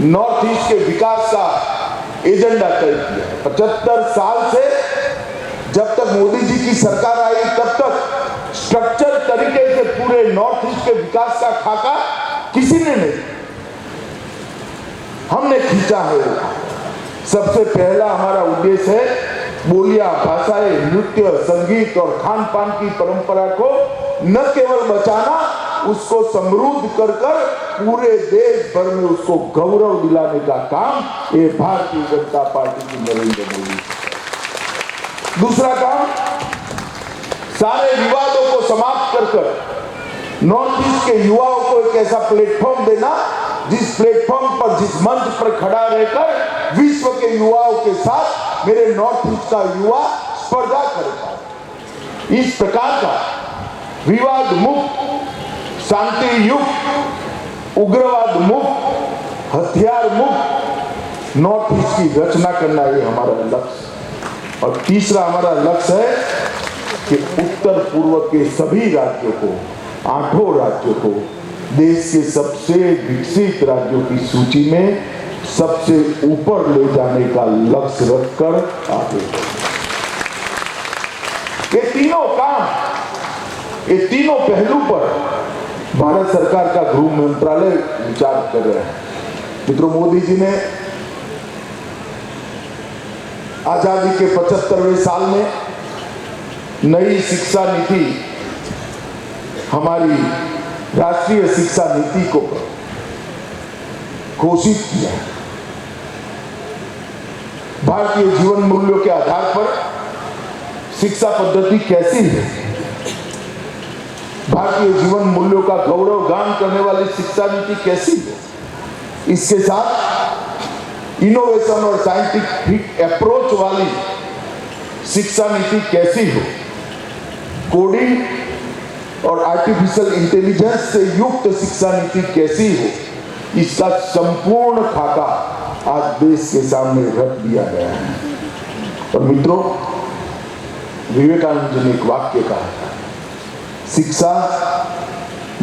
नॉर्थ ईस्ट के विकास का एजेंडा तय किया। 75 साल से जब तक मोदी जी की सरकार आई तब तक स्ट्रक्चर तरीके से पूरे नॉर्थ ईस्ट के विकास का खाका किसी ने नहीं, हमने खींचा है। सबसे पहला हमारा उद्देश्य है बोलियां, भाषाएं, नृत्य, संगीत और खान पान की परंपरा को न केवल बचाना, उसको समृद्ध कर कर पूरे देश भर में उसको गौरव दिलाने का काम ये भारतीय जनता पार्टी की नरेंद्र मोदी। दूसरा काम, सारे विवादों को समाप्त कर कर नॉर्थ ईस्ट के युवाओं को एक ऐसा प्लेटफॉर्म देना जिस प्लेटफॉर्म पर, जिस मंच पर खड़ा रहकर विश्व के युवाओं के साथ मेरे नॉर्थ ईस्ट का युवा स्पर्धा करेगा। इस प्रकार का विवाद मुक्त, शांति युक्त, उग्रवाद मुक्त, हथियार मुक्त नॉर्थ ईस्ट की रचना करना ये हमारा लक्ष्य। और तीसरा हमारा लक्ष्य है कि उत्तर पूर्व के सभी राज्यों को, 8 राज्यों को देश के सबसे विकसित राज्यों की सूची में सबसे ऊपर ले जाने का लक्ष्य रखकर आगे। ये तीनों काम, ये तीनों पहलू पर भारत सरकार का गृह मंत्रालय विचार कर रहा है। मित्रों, मोदी जी ने आजादी के 75वें साल में नई शिक्षा नीति, हमारी राष्ट्रीय शिक्षा नीति को घोषित किया। भारतीय जीवन मूल्यों के आधार पर शिक्षा पद्धति कैसी है, भारतीय जीवन मूल्यों का गौरव गान करने वाली शिक्षा नीति कैसी है, इसके साथ इनोवेशन और साइंटिफिक अप्रोच वाली शिक्षा नीति कैसी हो, कोडिंग और आर्टिफिशियल इंटेलिजेंस से युक्त शिक्षा नीति कैसी हो, इसका संपूर्ण खाका आज देश के सामने रख दिया गया है। और मित्रों, विवेकानंद जी ने एक वाक्य कहा था, शिक्षा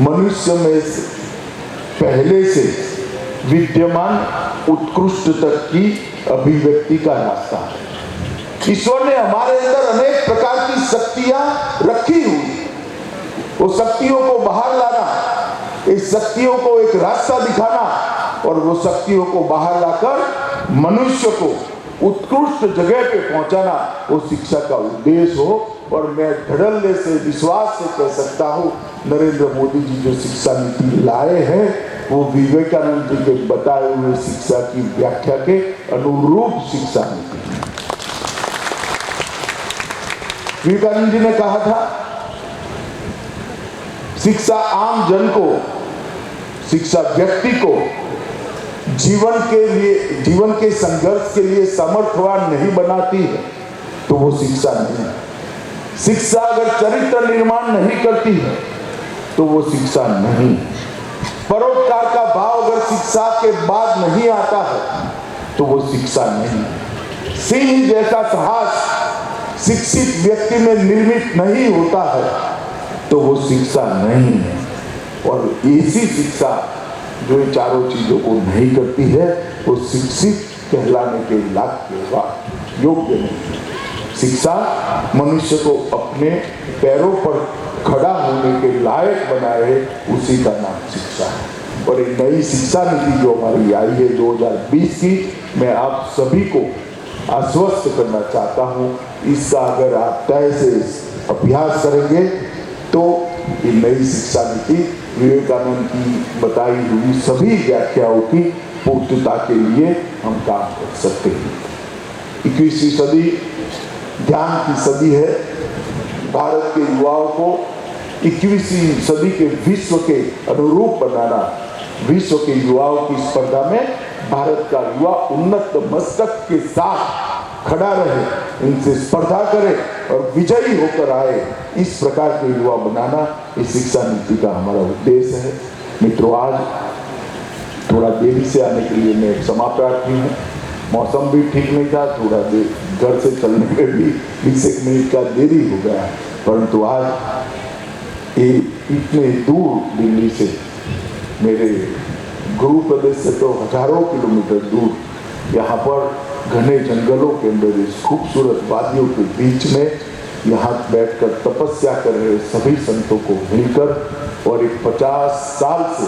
मनुष्य में पहले से विद्यमान उत्कृष्ट तक की अभिव्यक्ति का रास्ता है। ईश्वर ने हमारे अंदर अनेक प्रकार की शक्तियां रखी हुई, वो शक्तियों को बाहर लाना, इस शक्तियों को एक रास्ता दिखाना और वो शक्तियों को बाहर लाकर मनुष्य को उत्कृष्ट जगह पे पहुंचाना, वो शिक्षा का उद्देश्य हो। और मैं धड़ल्ले से, विश्वास से कह सकता हूँ, नरेंद्र मोदी जी जो शिक्षा नीति लाए हैं वो विवेकानंद जी के बताए हुए शिक्षा की व्याख्या के अनुरूप शिक्षा नीति है। विवेकानंद जी ने कहा था, शिक्षा आम जन को, शिक्षा व्यक्ति को जीवन के संघर्ष के लिए समर्थवान नहीं बनाती है तो वो शिक्षा नहीं है। शिक्षा अगर चरित्र निर्माण नहीं करती है तो वो शिक्षा नहीं। परोपकार का भाव अगर शिक्षा के बाद नहीं आता है तो वो शिक्षा नहीं। सिंह जैसा साहस शिक्षित व्यक्ति में निर्मित नहीं होता है तो वो शिक्षा नहीं है। और ऐसी शिक्षा जो इन चारों चीजों को नहीं करती है वो शिक्षित कहलाने के योग्य नहीं। शिक्षा मनुष्य को अपने पैरों पर खड़ा होने के लायक बनाए, उसी का नाम शिक्षा है। और एक नई शिक्षा नीति जो हमारी आई है 2020 की, मैं आप सभी को आश्वस्त करना चाहता हूँ, इसका अगर आप तय से अभ्यास करेंगे तो ये नई शिक्षा नीति विवेकानंद की बताई हुई सभी व्याख्याओं की पूर्तता के लिए हम काम कर सकते हैं। 21वीं सदी ज्ञान की सदी है। भारत के युवाओं को 21वीं सदी के विश्व के अनुरूप बनाना, विश्व के युवाओं की स्पर्धा में भारत का युवा उन्नत मस्तक के साथ खड़ा रहे, इनसे स्पर्धा करे और विजयी होकर आए, इस प्रकार के युवा बनाना इस शिक्षा नीति का हमारा उद्देश्य है। मित्रों, आज थोड़ा देरी से आने के लिए मैं क्षमा प्रार्थी हूँ। मौसम भी ठीक नहीं था, थोड़ा देर घर से चलने में भी 20 मिनट का देरी हो गया, परंतु आज ये इतने दूर दिल्ली से, मेरे गुरु प्रदेश से तो हजारों किलोमीटर दूर, यहाँ पर घने जंगलों के अंदर इस खूबसूरत वादियों के बीच में यहाँ बैठकर तपस्या कर रहे सभी संतों को मिलकर और एक 50 साल से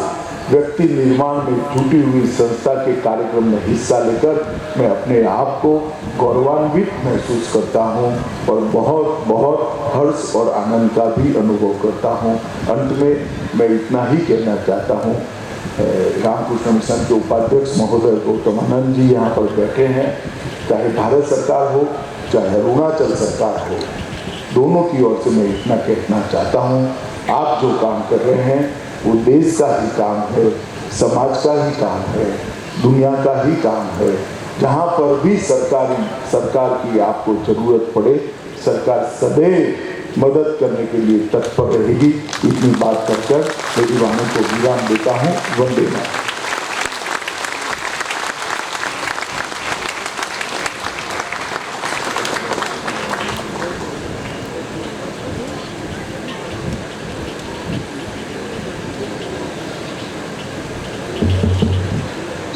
व्यक्ति निर्माण में जुटी हुई संस्था के कार्यक्रम में हिस्सा लेकर मैं अपने आप को गौरवान्वित महसूस करता हूँ और बहुत बहुत हर्ष और आनंद का भी अनुभव करता हूँ। अंत में मैं इतना ही कहना चाहता हूँ, रामकृष्ण मिशन के उपाध्यक्ष महोदय गौतम आनंद जी यहाँ पर बैठे हैं, चाहे भारत सरकार हो चाहे अरुणाचल सरकार हो, दोनों की ओर से मैं इतना कहना चाहता हूँ, आप जो काम कर रहे हैं वो देश का ही काम है, समाज का ही काम है, दुनिया का ही काम है। जहाँ पर भी सरकार की आपको जरूरत पड़े, सरकार सदैव मदद करने के लिए तत्पर रहेगी। इतनी बात कर मेरी वाणी को विराम देता हूँ। वंदे मातरम।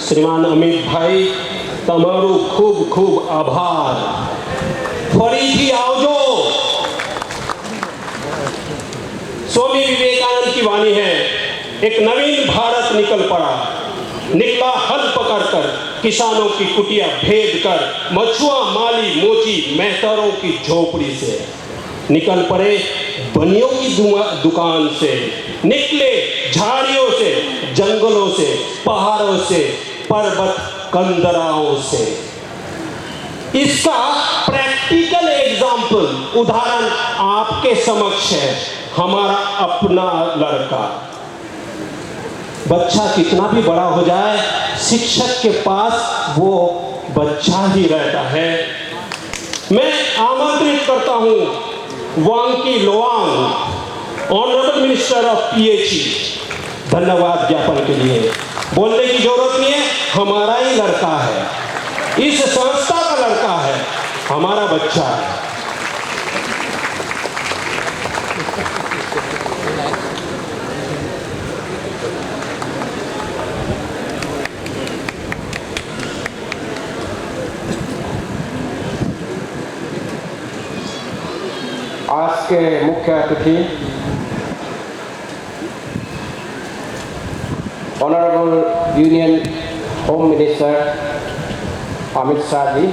श्रीमान अमित भाई तमारू खूब खूब आभार। फरीથી આવજો। स्वामी विवेकानंद की वाणी है, एक नवीन भारत निकल पड़ा, निकला हल पकड़कर, किसानों की कुटिया भेद कर, मछुआ माली मोची मेहतरों की झोपड़ी से, निकल पड़े बनियों की दुकान से, निकले झाड़ियों से, जंगलों से, पहाड़ों से, पर्वत कंदराओं से। इसका प्रैक्टिकल एग्जाम्पल उदाहरण आपके समक्ष है। हमारा अपना लड़का, बच्चा कितना भी बड़ा हो जाए, शिक्षक के पास वो बच्चा ही रहता है। मैं आमंत्रित करता हूं Wangki Lowang, honourable minister of PHE, धन्यवाद ज्ञापन के लिए। बोलने की जरूरत नहीं है, हमारा ही लड़का है, इस संस्था का लड़का है, हमारा बच्चा है। आज के मुख्य अतिथि honourable union home minister Amit Shah ji,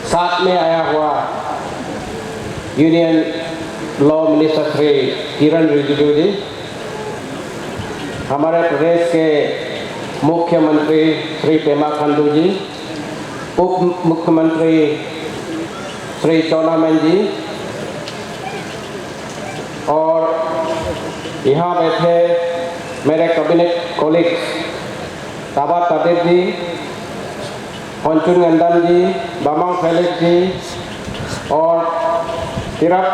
साथ में आया हुआ union law minister Shri Kiren Rijiju ji, हमारे प्रदेश के मुख्यमंत्री श्री पेमा खांडू जी, उप मुख्यमंत्री श्री चौना मैन जी, और यहाँ बैठे मेरे कैबिनेट कॉलीग्स ताबा तादिर जी, पंचुन गंदन जी, बामांग फेलिक्स जी, और तिरप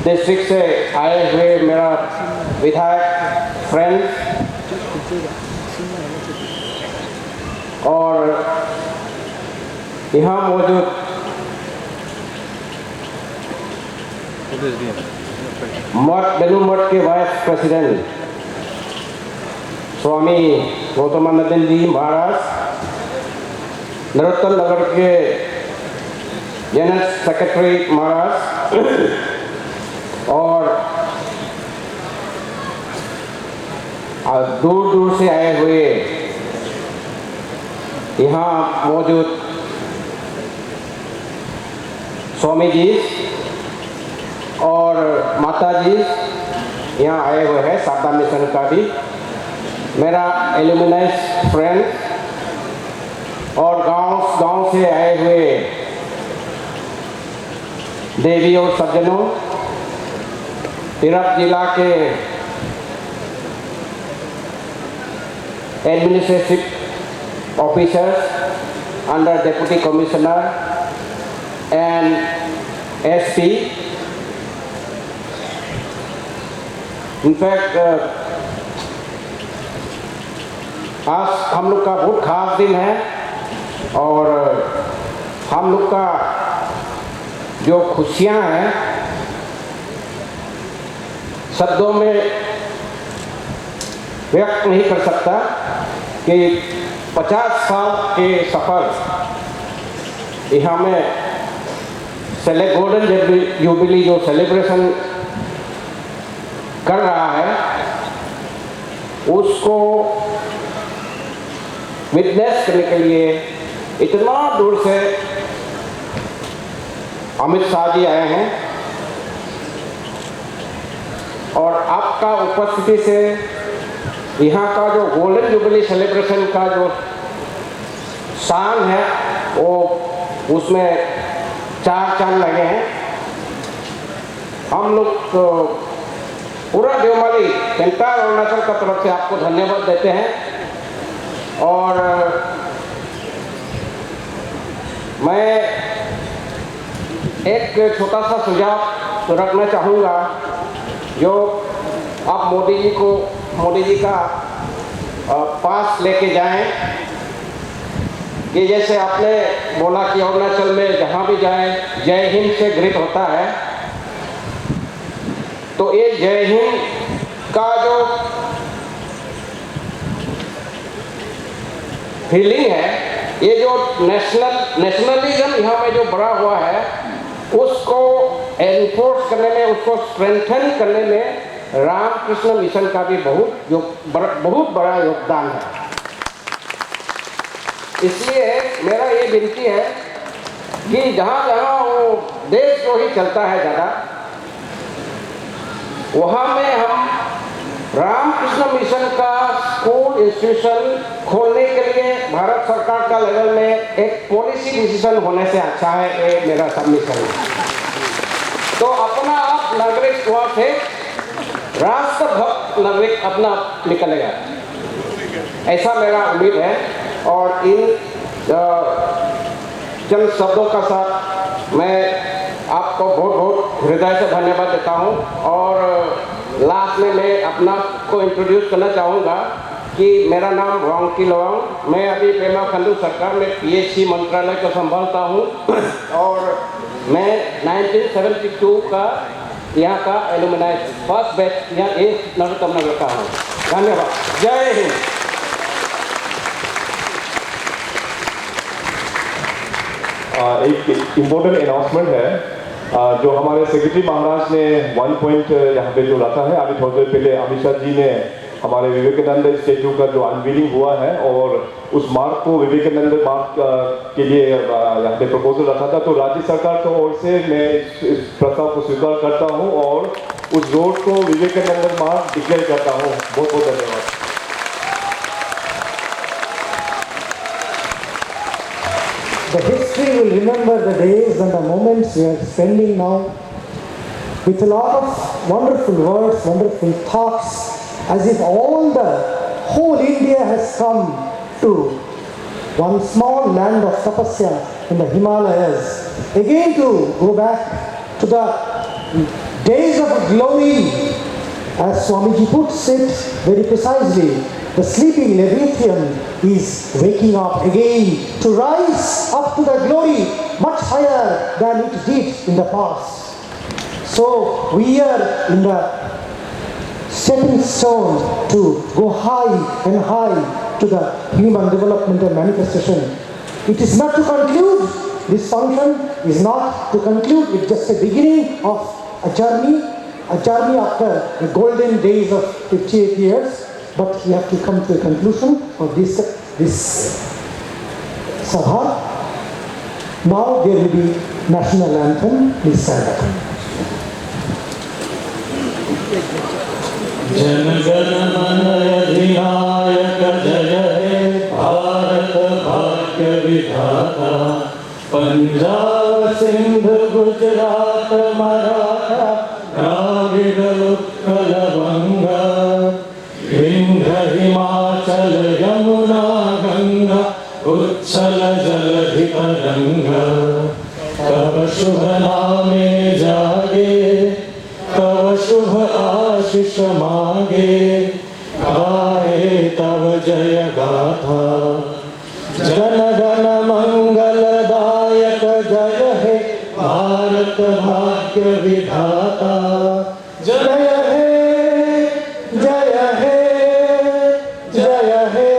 डिस्ट्रिक्ट से आए हुए मेरा विधायक फ्रेंड्स, और यहाँ मौजूद बेलूर मठ के वाइस प्रेसिडेंट स्वामी गौतमानंद जी महाराज, नरोत्तम नगर के जनरल सेक्रेटरी महाराज, और दूर दूर से आए हुए यहाँ मौजूद स्वामी जी और माता जी यहाँ आए हुए हैं, शारदा मिशन का भी, मेरा एल्यूमिनाइज फ्रेंड और गांव से आए हुए देवी और सज्जनों, तिरप जिला के administrative officers under deputy commissioner and SP. In fact आज हम लोग का बहुत खास दिन है और हम लोग का जो खुशियाँ हैं शब्दों में व्यक्त नहीं कर सकता कि 50 साल के सफर यहाँ में गोल्डन जुबली जो सेलिब्रेशन कर रहा है उसको विटनेस करने के लिए इतना दूर से अमित शाह जी आए हैं और आपका उपस्थिति से यहाँ का जो गोल्डन जुबली सेलिब्रेशन का जो शान है वो उसमें चार चांद लगे हैं। हम लोग तो पूरा देवमाली एंटायर अरुणाचल का तरफ से आपको धन्यवाद देते हैं और मैं एक छोटा सा सुझाव रखना चाहूँगा जो आप मोदी जी का पास लेके जाएं कि जैसे आपने बोला कि अरुणाचल में जहाँ भी जाएं जय हिंद से ग्रीट होता है, तो ये जय हिंद का जो फीलिंग है, ये जो नेशनलिज्म यहाँ में जो बढ़ा हुआ है उसको एनफोर्स करने में, उसको स्ट्रेंथन करने में रामकृष्ण मिशन का भी बहुत बड़ा योगदान है। इसलिए मेरा ये विनती है कि जहाँ जहाँ वो देश जो ही चलता है ज़्यादा, वहाँ में हम रामकृष्ण मिशन का स्कूल इंस्टीट्यूशन खोलने के लिए भारत सरकार का लेवल में एक पॉलिसी डिसीजन होने से अच्छा है। ये मेरा सबमिशन है। तो अपना आप नागरिक वहाँ से राष्ट्रभक्त नागरिक अपना निकलेगा, ऐसा मेरा उम्मीद है। और इन चंद शब्दों का साथ मैं आपको बहुत हृदय से धन्यवाद देता हूँ। और लास्ट में मैं अपना को इंट्रोड्यूस करना चाहूँगा कि मेरा नाम वांकी लोवांग, मैं अभी पेमा खंडू सरकार में PHC मंत्रालय को संभालता हूँ और मैं 1972 का यहाँ का एलुमनाई फर्स्ट बैच यहाँ नरोत्तम नगर का हूँ। धन्यवाद। जय हिंद। एक इम्पोर्टेंट अनाउंसमेंट है जो हमारे सेक्रेटरी महाराज ने 1 पॉइंट यहाँ पे जो रखा है। अभी थोड़ी देर पहले अमित शाह जी ने हमारे विवेकानंद स्टेचू का जो अनवीलिंग हुआ है और उस मार्ग को विवेकानंद मार्ग के लिए यहाँ पे प्रपोजल रखा था, तो राज्य सरकार की ओर से मैं इस प्रस्ताव को स्वीकार करता हूँ और उस रोड को विवेकानंद मार्ग डिक्लेयर करता हूँ। बहुत बहुत धन्यवाद। The history will remember the days and the moments we are spending now with a lot of wonderful words, wonderful thoughts, as if whole India has come to one small land of tapasya in the Himalayas, again to go back to the days of glory, as Swamiji puts it very precisely. The sleeping Leviathan is waking up again to rise up to the glory much higher than it did in the past. So we are in the stepping stone to go high and high to the human development and manifestation. It is not to conclude, this function is not to conclude, it's just a beginning of a journey after the golden days of 58 years. But we have to come to a conclusion of this Sabha. Now there will be national anthem. Please stand up. Jana Gana मन अधिनायक जय हे भारत भाग्य विधाता, पंजाब सिंध गुजरात मराठा द्राविड़ उत्कल बंगा, विंध्य हिमाचल यमुना गंगा उच्छल जलधि तरंगा। तब शुभ नामे जागे, तब शुभ आशीष मांगे, गाए तब जय गाथा। जन गण मंगल दायक जय हे भारत भाग्य विधाता, जय हे जय हे जय हे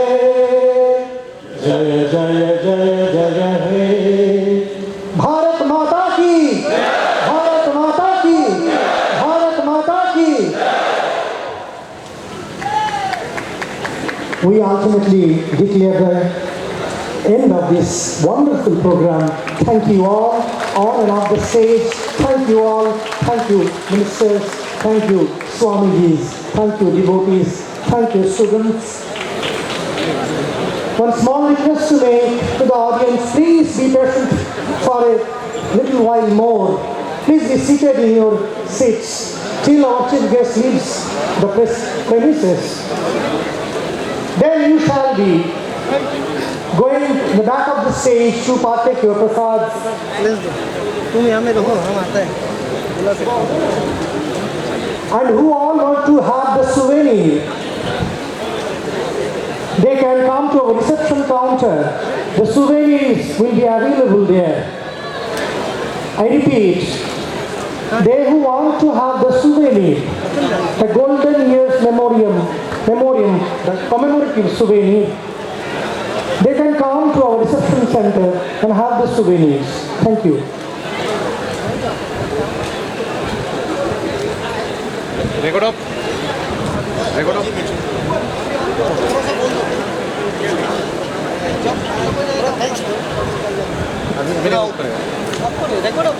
जय जय जय जय हे। भारत माता की ultimately declare the end of this wonderful program. Thank you all, on and off the stage. Thank you all. Thank you, ministers. Thank you, Swamijis. Thank you, devotees. Thank you, students. One small request to make to the audience, please be patient for a little while more. Please be seated in your seats till our chief guest leaves the premises. Then you shall be going in the back of the stage to partake your prasads. And who all want to have the souvenir, they can come to our reception counter. The souvenirs will be available there. I repeat, they who want to have the souvenir, the Golden Years Memoriam, the commemorative souvenir, they can come to our reception center and have the souvenirs. Thank you. Record up. Record up. Record up.